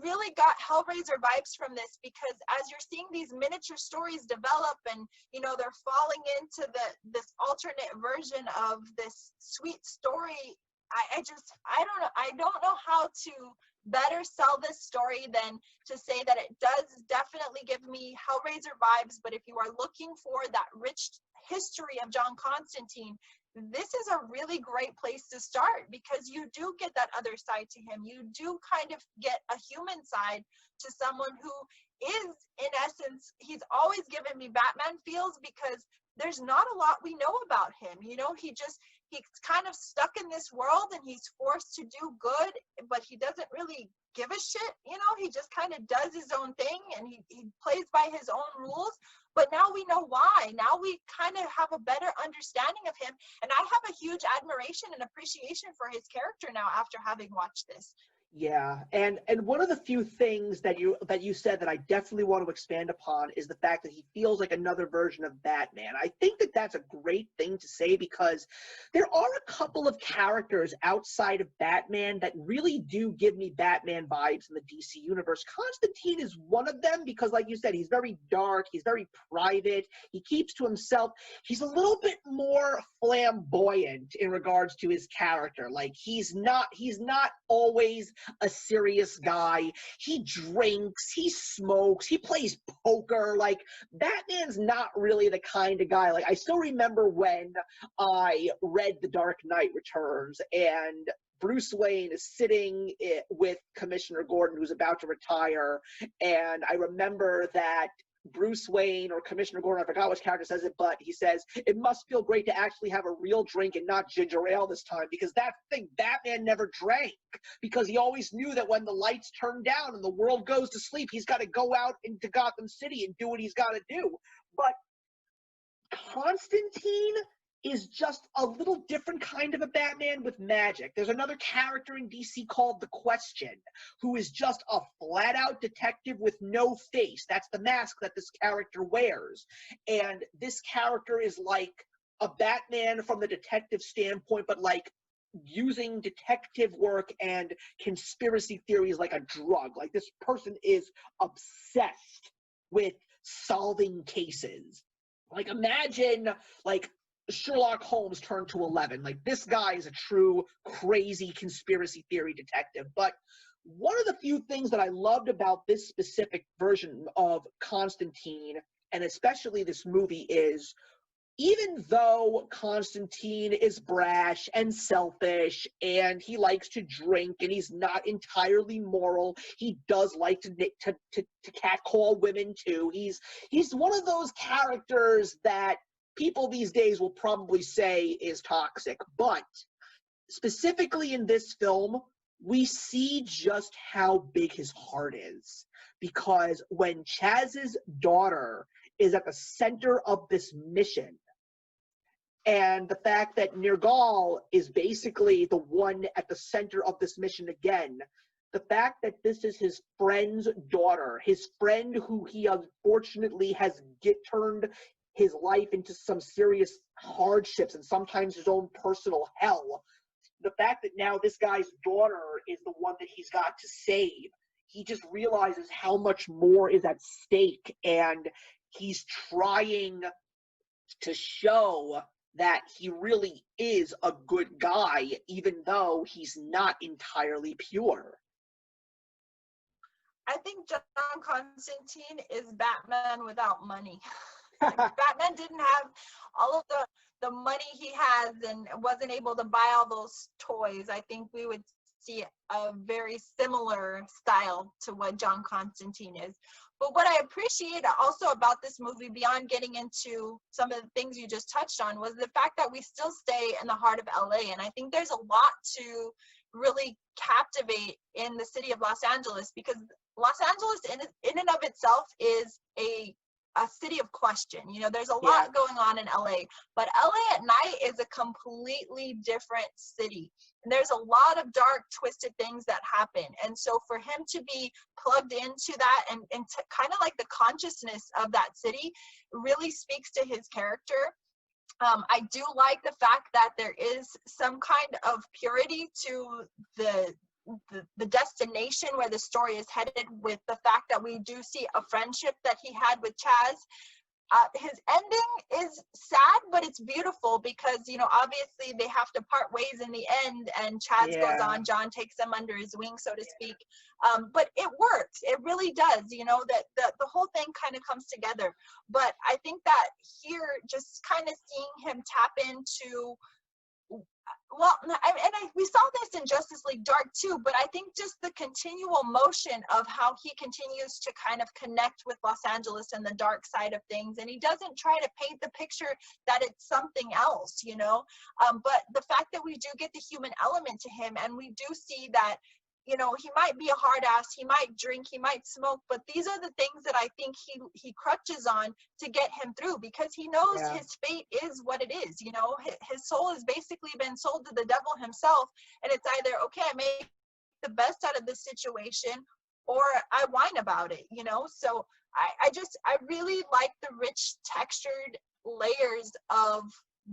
really got Hellraiser vibes from this, because as you're seeing these miniature stories develop, and they're falling into this alternate version of this sweet story, I don't know how to better sell this story than to say that it does definitely give me Hellraiser vibes. But if you are looking for that rich history of John Constantine, this is a really great place to start, because you do get that other side to him. You do kind of get a human side to someone who is, in essence, he's always given me Batman feels, because there's not a lot we know about him. He's kind of stuck in this world, and he's forced to do good, but he doesn't really give a shit. He just kind of does his own thing, and he plays by his own rules. But now we know why. Now we kind of have a better understanding of him. And I have a huge admiration and appreciation for his character now after having watched this. Yeah, and one of the few things that you said that I definitely want to expand upon is the fact that he feels like another version of Batman. I think that that's a great thing to say, because there are a couple of characters outside of Batman that really do give me Batman vibes in the DC universe. Constantine is one of them, because like you said, he's very dark, he's very private, he keeps to himself. He's a little bit more flamboyant in regards to his character. Like, he's not always a serious guy. He drinks, he smokes, he plays poker. Like, Batman's not really the kind of guy. Like, I still remember when I read The Dark Knight Returns, and Bruce Wayne is sitting with Commissioner Gordon, who's about to retire, and I remember that Bruce Wayne or Commissioner Gordon, I forgot which character says it, but he says, it must feel great to actually have a real drink and not ginger ale this time, because that thing, Batman never drank, because he always knew that when the lights turn down and the world goes to sleep, he's got to go out into Gotham City and do what he's got to do. But Constantine is just a little different kind of a Batman with magic. There's another character in DC called The Question, who is just a flat-out detective with no face. That's the mask that this character wears. And this character is like a Batman from the detective standpoint, but like using detective work and conspiracy theories like a drug. Like, this person is obsessed with solving cases. Like, imagine, like, Sherlock Holmes turned to 11. Like, this guy is a true crazy conspiracy theory detective. But one of the few things that I loved about this specific version of Constantine, and especially this movie, is even though Constantine is brash and selfish, and he likes to drink, and he's not entirely moral, he does like to catcall women too. He's one of those characters that people these days will probably say is toxic. But specifically in this film, we see just how big his heart is. Because when Chaz's daughter is at the center of this mission, and the fact that Nergal is basically the one at the center of this mission again, the fact that this is his friend's daughter, his friend who he unfortunately has turned his life into some serious hardships and sometimes his own personal hell. The fact that now this guy's daughter is the one that he's got to save, he just realizes how much more is at stake, and he's trying to show that he really is a good guy, even though he's not entirely pure. I think John Constantine is Batman without money. If Batman didn't have all of the money he has and wasn't able to buy all those toys, I think we would see a very similar style to what John Constantine is. But what I appreciate also about this movie, beyond getting into some of the things you just touched on, was the fact that we still stay in the heart of LA. And I think there's a lot to really captivate in the city of Los Angeles, because Los Angeles in and of itself is a city of question. You know, there's a lot going on in LA, but LA at night is a completely different city. And there's a lot of dark, twisted things that happen. And so for him to be plugged into that and to kind of like the consciousness of that city really speaks to his character. I do like the fact that there is some kind of purity to the destination where the story is headed, with the fact that we do see a friendship that he had with Chaz. His ending is sad, but it's beautiful because, you know, obviously they have to part ways in the end, and Chaz goes on, John takes them under his wing, so to speak. But it works. It really does, you know, that the whole thing kind of comes together. But I think that here, just kind of seeing him tap into, well, we saw this in Justice League Dark too, but I think just the continual motion of how he continues to kind of connect with Los Angeles and the dark side of things, and he doesn't try to paint the picture that it's something else, you know, but the fact that we do get the human element to him, and we do see that, you know, he might be a hard ass, he might drink, he might smoke, but these are the things that I think he crutches on to get him through, because he knows his fate is what it is. You know, his soul has basically been sold to the devil himself, and it's either, okay, I make the best out of this situation, or I whine about it, you know. So I really like the rich textured layers of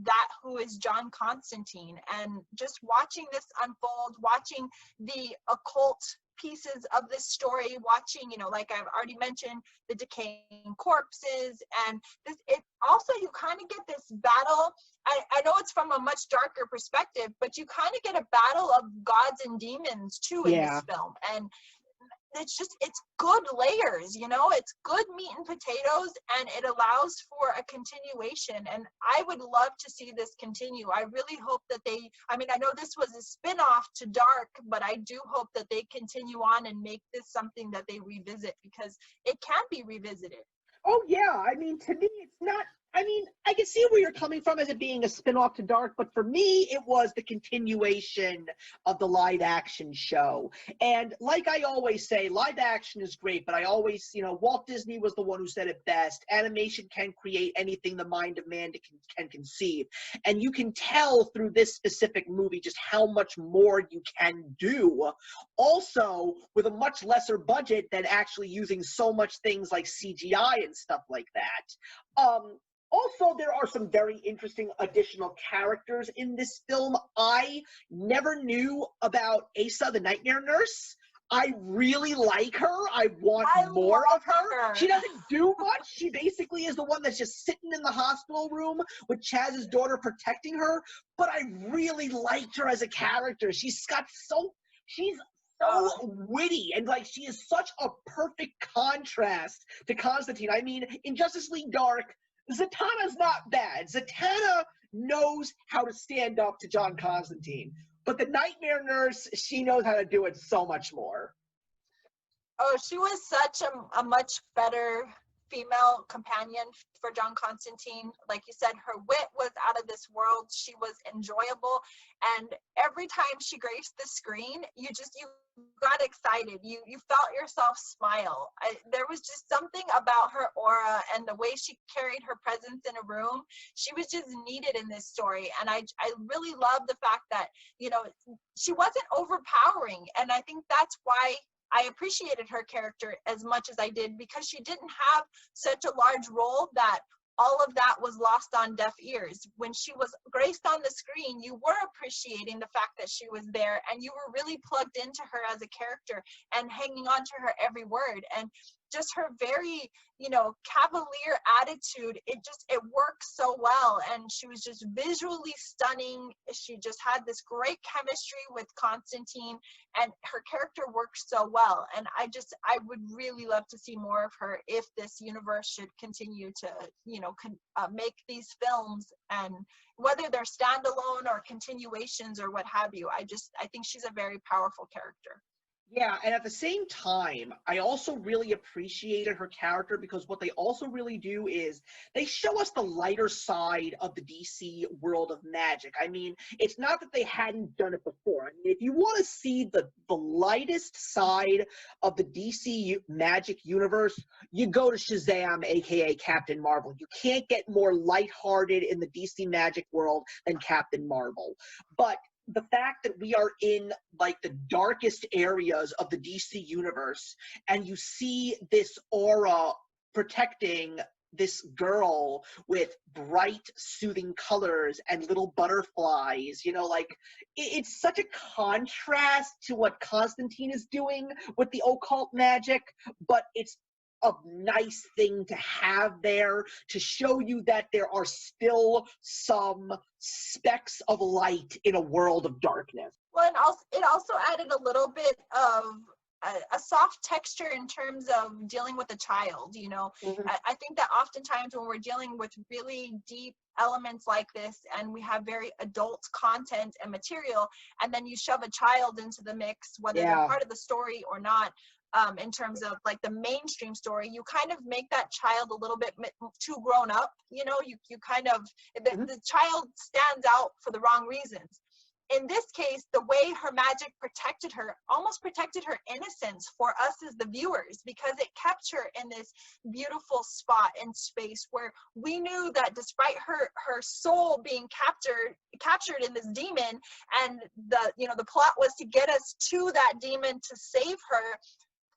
that who is John Constantine, and just watching this unfold, watching the occult pieces of this story, watching, you know, like I've already mentioned, the decaying corpses, and this, it also, you kind of get this battle. I know it's from a much darker perspective, but you kind of get a battle of gods and demons too in this film, and it's just, it's good layers, you know, it's good meat and potatoes, and it allows for a continuation. And I would love to see this continue. I really hope that they, I mean, I know this was a spin-off to Dark, but I do hope that they continue on and make this something that they revisit, because it can be revisited. Oh yeah, I mean, to me, it's not, I mean, I can see where you're coming from as it being a spin-off to Dark, but for me, it was the continuation of the live action show. And like I always say, live action is great, but I always, you know, Walt Disney was the one who said it best. Animation can create anything the mind of man can conceive. And you can tell through this specific movie just how much more you can do. Also, with a much lesser budget than actually using so much things like CGI and stuff like that. Also, there are some very interesting additional characters in this film. I never knew about Asa, the Nightmare Nurse. I really like her. I want more of her. She doesn't do much. She basically is the one that's just sitting in the hospital room with Chaz's daughter protecting her. But I really liked her as a character. She's so witty, and like, she is such a perfect contrast to Constantine. I mean, in Justice League Dark, Zatanna's not bad. Zatanna knows how to stand up to John Constantine. But the Nightmare Nurse, she knows how to do it so much more. Oh, she was such a much better female companion for John Constantine. Like you said, her wit was out of this world. She was enjoyable. And every time she graced the screen, you got excited. You felt yourself smile. There was just something about her aura and the way she carried her presence in a room. She was just needed in this story. And I really love the fact that, you know, she wasn't overpowering. And I think that's why I appreciated her character as much as I did, because she didn't have such a large role that all of that was lost on deaf ears. When she was graced on the screen, you were appreciating the fact that she was there, and you were really plugged into her as a character and hanging on to her every word. And just her very, you know, cavalier attitude, it works so well. And she was just visually stunning. She just had this great chemistry with Constantine, and her character works so well. And I would really love to see more of her if this universe should continue to, you know, make these films, and whether they're standalone or continuations or what have you. I think she's a very powerful character. Yeah, and at the same time, I also really appreciated her character because what they also really do is they show us the lighter side of the DC world of magic. I mean, it's not that they hadn't done it before. I mean, if you want to see the lightest side of the DC magic universe, you go to Shazam, aka Captain Marvel. You can't get more lighthearted in the DC magic world than Captain Marvel. But the fact that we are in like the darkest areas of the DC universe and you see this aura protecting this girl with bright soothing colors and little butterflies, you know, like it's such a contrast to what Constantine is doing with the occult magic, but it's a nice thing to have there to show you that there are still some specks of light in a world of darkness. Well, and also it also added a little bit of a soft texture in terms of dealing with a child. You know, Mhm. I think that oftentimes when we're dealing with really deep elements like this, and we have very adult content and material, and then you shove a child into the mix, whether they're Yeah. part of the story or not. In terms of like the mainstream story, you kind of make that child a little bit too grown up. You know, you kind of, Mhm. the child stands out for the wrong reasons. In this case, the way her magic protected her, almost protected her innocence for us as the viewers, because it kept her in this beautiful spot and space where we knew that despite her soul being captured in this demon, and the plot was to get us to that demon to save her,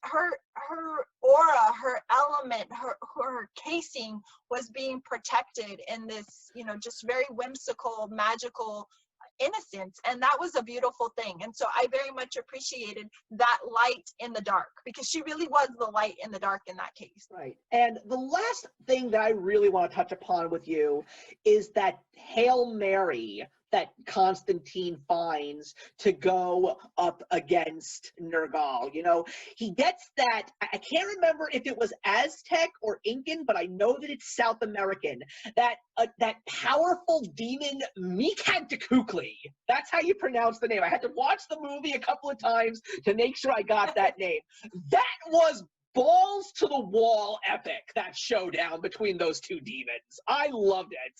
her aura, her element, her casing was being protected in this, just very whimsical, magical innocence. And that was a beautiful thing. And so I very much appreciated that light in the dark, because she really was the light in the dark in that case. Right. And the last thing that I really want to touch upon with you is that Hail Mary that Constantine finds to go up against Nergal. You know, he gets that, I can't remember if it was Aztec or Incan, but I know that it's South American, that powerful demon Mikantecukli. That's how you pronounce the name. I had to watch the movie a couple of times to make sure I got that name. That was balls to the wall epic, that showdown between those two demons. I loved it.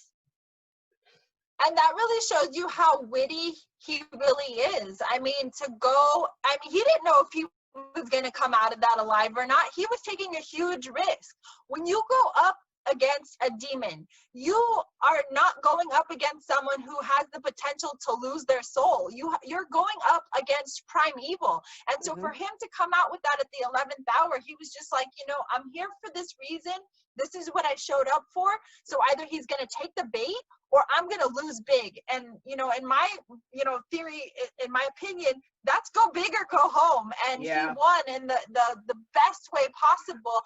And that really shows you how witty he really is. I mean, he didn't know if he was going to come out of that alive or not. He was taking a huge risk. When you go up against a demon, you are not going up against someone who has the potential to lose their soul. You're going up against prime evil. And so for him to come out with that at the 11th hour, he was just like, I'm here for this reason. This is what I showed up for. So either he's going to take the bait or I'm going to lose big. And, in my, theory, in my opinion, that's go big or go home. And he won in the best way possible.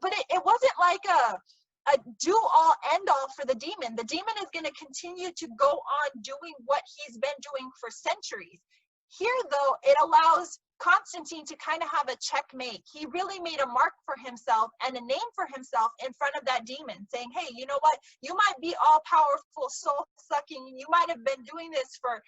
But it wasn't like a do-all, end-all for the demon. The demon is going to continue to go on doing what he's been doing for centuries. Here, though, it allows Constantine to kind of have a checkmate. He really made a mark for himself and a name for himself in front of that demon, saying, hey, you know what? You might be all-powerful, soul-sucking, you might have been doing this for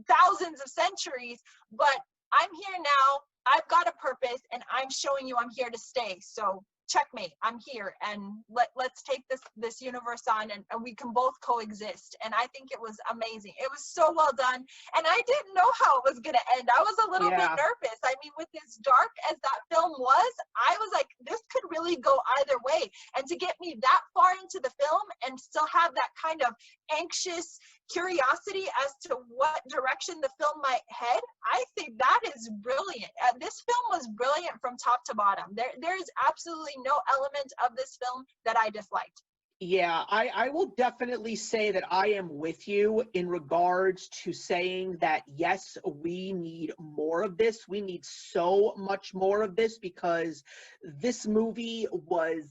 thousands of centuries, but I'm here now. I've got a purpose, and I'm showing you I'm here to stay. So checkmate, I'm here, and let's take this universe on, and we can both coexist. And I think it was amazing. It was so well done, and I didn't know how it was going to end. I was a little bit nervous. I mean, with as dark as that film was, I was like, this could really go either way. And to get me that far into the film and still have that kind of anxious curiosity as to what direction the film might head, I think that is brilliant. This film was brilliant from top to bottom. There's absolutely no element of this film that I disliked. Yeah, I will definitely say that I am with you in regards to saying that, yes, we need more of this. We need so much more of this, because this movie was,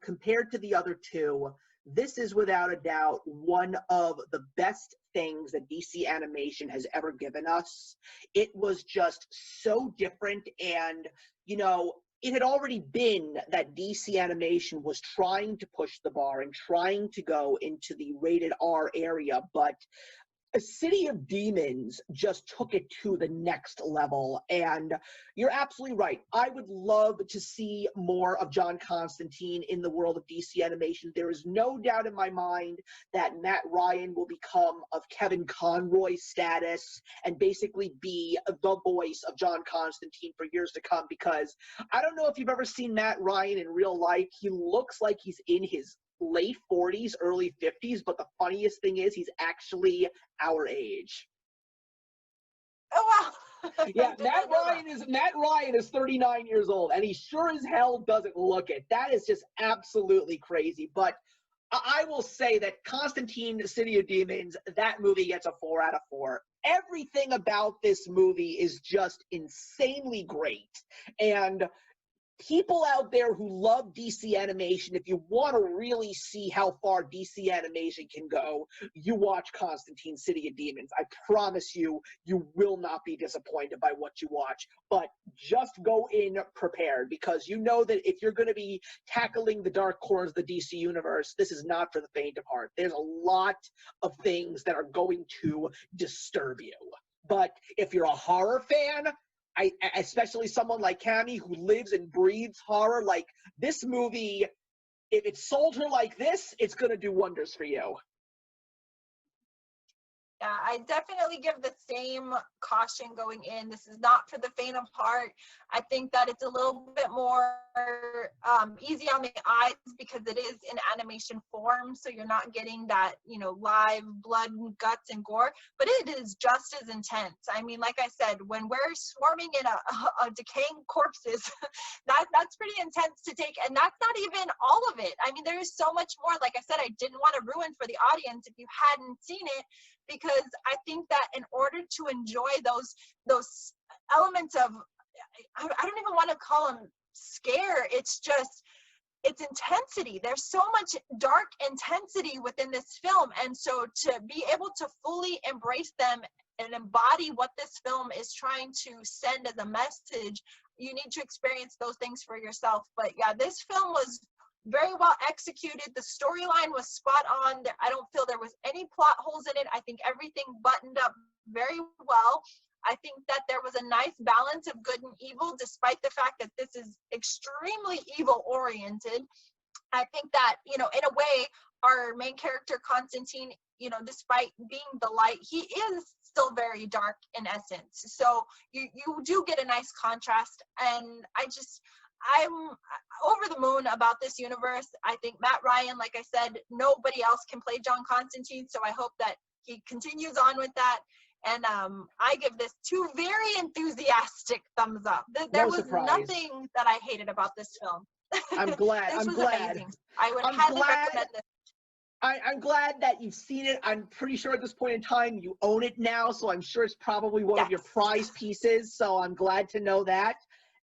compared to the other two, this is without a doubt one of the best things that DC animation has ever given us. It was just so different, and, it had already been that DC animation was trying to push the bar and trying to go into the rated R area, but A City of Demons just took it to the next level, and you're absolutely right. I would love to see more of John Constantine in the world of DC animation. There is no doubt in my mind that Matt Ryan will become of Kevin Conroy's status and basically be the voice of John Constantine for years to come, because I don't know if you've ever seen Matt Ryan in real life. He looks like he's in his late 40s, early 50s, but the funniest thing is he's actually our age. Oh wow. Yeah, Matt Ryan is 39 years old, and he sure as hell doesn't look it. That is just absolutely crazy. But I will say that Constantine, City of Demons, that movie gets a 4 out of 4. Everything about this movie is just insanely great. And people out there who love DC animation, if you want to really see how far DC animation can go, you watch Constantine, City of Demons. I promise you, you will not be disappointed by what you watch. But just go in prepared, because you know that if you're going to be tackling the dark corners of the DC universe, this is not for the faint of heart. There's a lot of things that are going to disturb you. But if you're a horror fan, especially someone like Cammy who lives and breathes horror, like this movie, if it sold her like this, it's going to do wonders for you. Yeah, I definitely give the same caution going in. This is not for the faint of heart. I think that it's a little bit more easy on the eyes because it is in animation form, so you're not getting that, you know, live blood, guts, and gore, but it is just as intense. I mean, like I said, when we're swarming in a decaying corpses, that's pretty intense to take, and that's not even all of it. I mean, there is so much more. Like I said, I didn't want to ruin for the audience if you hadn't seen it, because I think that in order to enjoy those elements of, I don't even want to call them scare, it's just, it's intensity. There's so much dark intensity within this film, and so to be able to fully embrace them and embody what this film is trying to send as a message, you need to experience those things for yourself. But yeah, this film was very well executed. The storyline was spot on. I don't feel there was any plot holes in it. I think everything buttoned up very well. I think that there was a nice balance of good and evil, despite the fact that this is extremely evil oriented. I think that, you know, in a way, our main character, Constantine, you know, despite being the light, he is still very dark in essence. So you do get a nice contrast. And I'm over the moon about this universe. I think Matt Ryan, like I said, nobody else can play John Constantine, so I hope that he continues on with that. And I give this 2 very enthusiastic thumbs up. There was nothing that I hated about this film. I'm glad. This I'm was glad. amazing. I would highly recommend this. I'm glad that you've seen it. I'm pretty sure at this point in time you own it now, so I'm sure it's probably one of your prize pieces, so I'm glad to know that.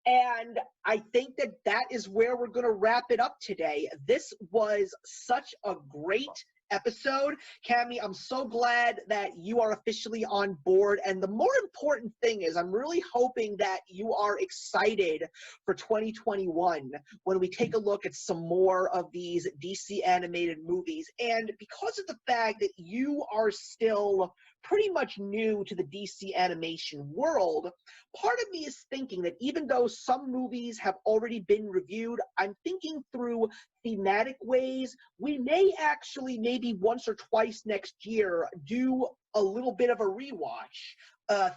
And I think that that is where we're going to wrap it up today. This was such a great episode. Cammy, I'm so glad that you are officially on board. And the more important thing is I'm really hoping that you are excited for 2021 when we take a look at some more of these DC animated movies. And because of the fact that you are still pretty much new to the DC animation world, part of me is thinking that even though some movies have already been reviewed, I'm thinking through thematic ways. We may actually maybe once or twice next year do a little bit of a rewatch.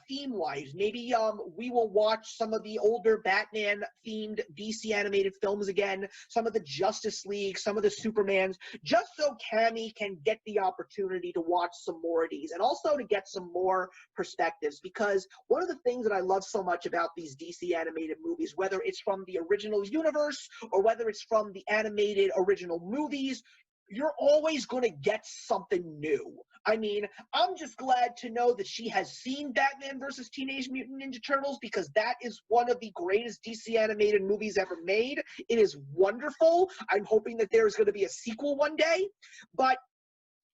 Theme-wise, maybe we will watch some of the older Batman-themed DC animated films again, some of the Justice League, some of the Supermans, just so Cammy can get the opportunity to watch some more of these, and also to get some more perspectives, because one of the things that I love so much about these DC animated movies, whether it's from the original universe or whether it's from the animated original movies, you're always going to get something new. I mean, I'm just glad to know that she has seen Batman vs. Teenage Mutant Ninja Turtles, because that is one of the greatest DC animated movies ever made. It is wonderful. I'm hoping that there's going to be a sequel one day. But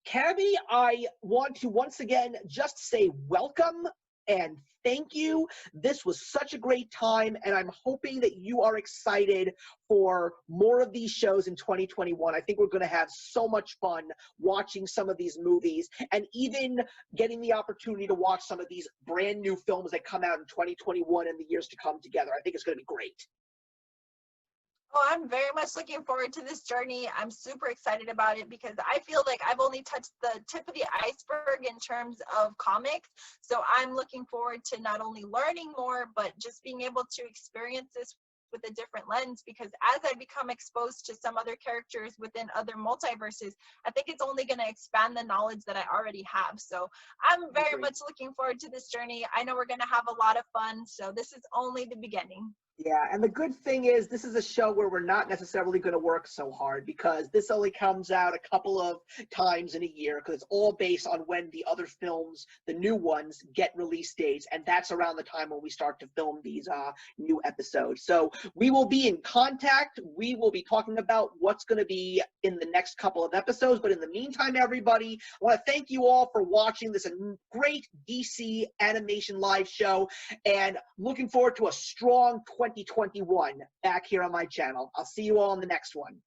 Cammy, I want to once again just say welcome and thank you. This was such a great time, and I'm hoping that you are excited for more of these shows in 2021. I think we're going to have so much fun watching some of these movies and even getting the opportunity to watch some of these brand new films that come out in 2021 and the years to come together. I think it's going to be great. Oh, I'm very much looking forward to this journey. I'm super excited about it because I feel like I've only touched the tip of the iceberg in terms of comics. So I'm looking forward to not only learning more, but just being able to experience this with a different lens, because as I become exposed to some other characters within other multiverses, I think it's only going to expand the knowledge that I already have. So I'm very much looking forward to this journey. I know we're going to have a lot of fun. So this is only the beginning. Yeah, and the good thing is this is a show where we're not necessarily going to work so hard because this only comes out a couple of times in a year because it's all based on when the other films, the new ones, get release dates, and that's around the time when we start to film these new episodes. So we will be in contact. We will be talking about what's going to be in the next couple of episodes, but in the meantime, everybody, I want to thank you all for watching this great DC animation live show, and looking forward to a strong 2021 back here on my channel. I'll see you all in the next one.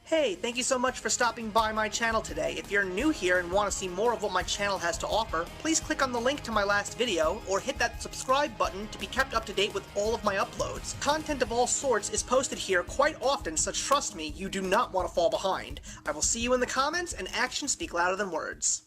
Hey, thank you so much for stopping by my channel today. If you're new here and want to see more of what my channel has to offer, please click on the link to my last video or hit that subscribe button to be kept up to date with all of my uploads. Content of all sorts is posted here quite often, so trust me, you do not want to fall behind. I will see you in the comments, and actions speak louder than words.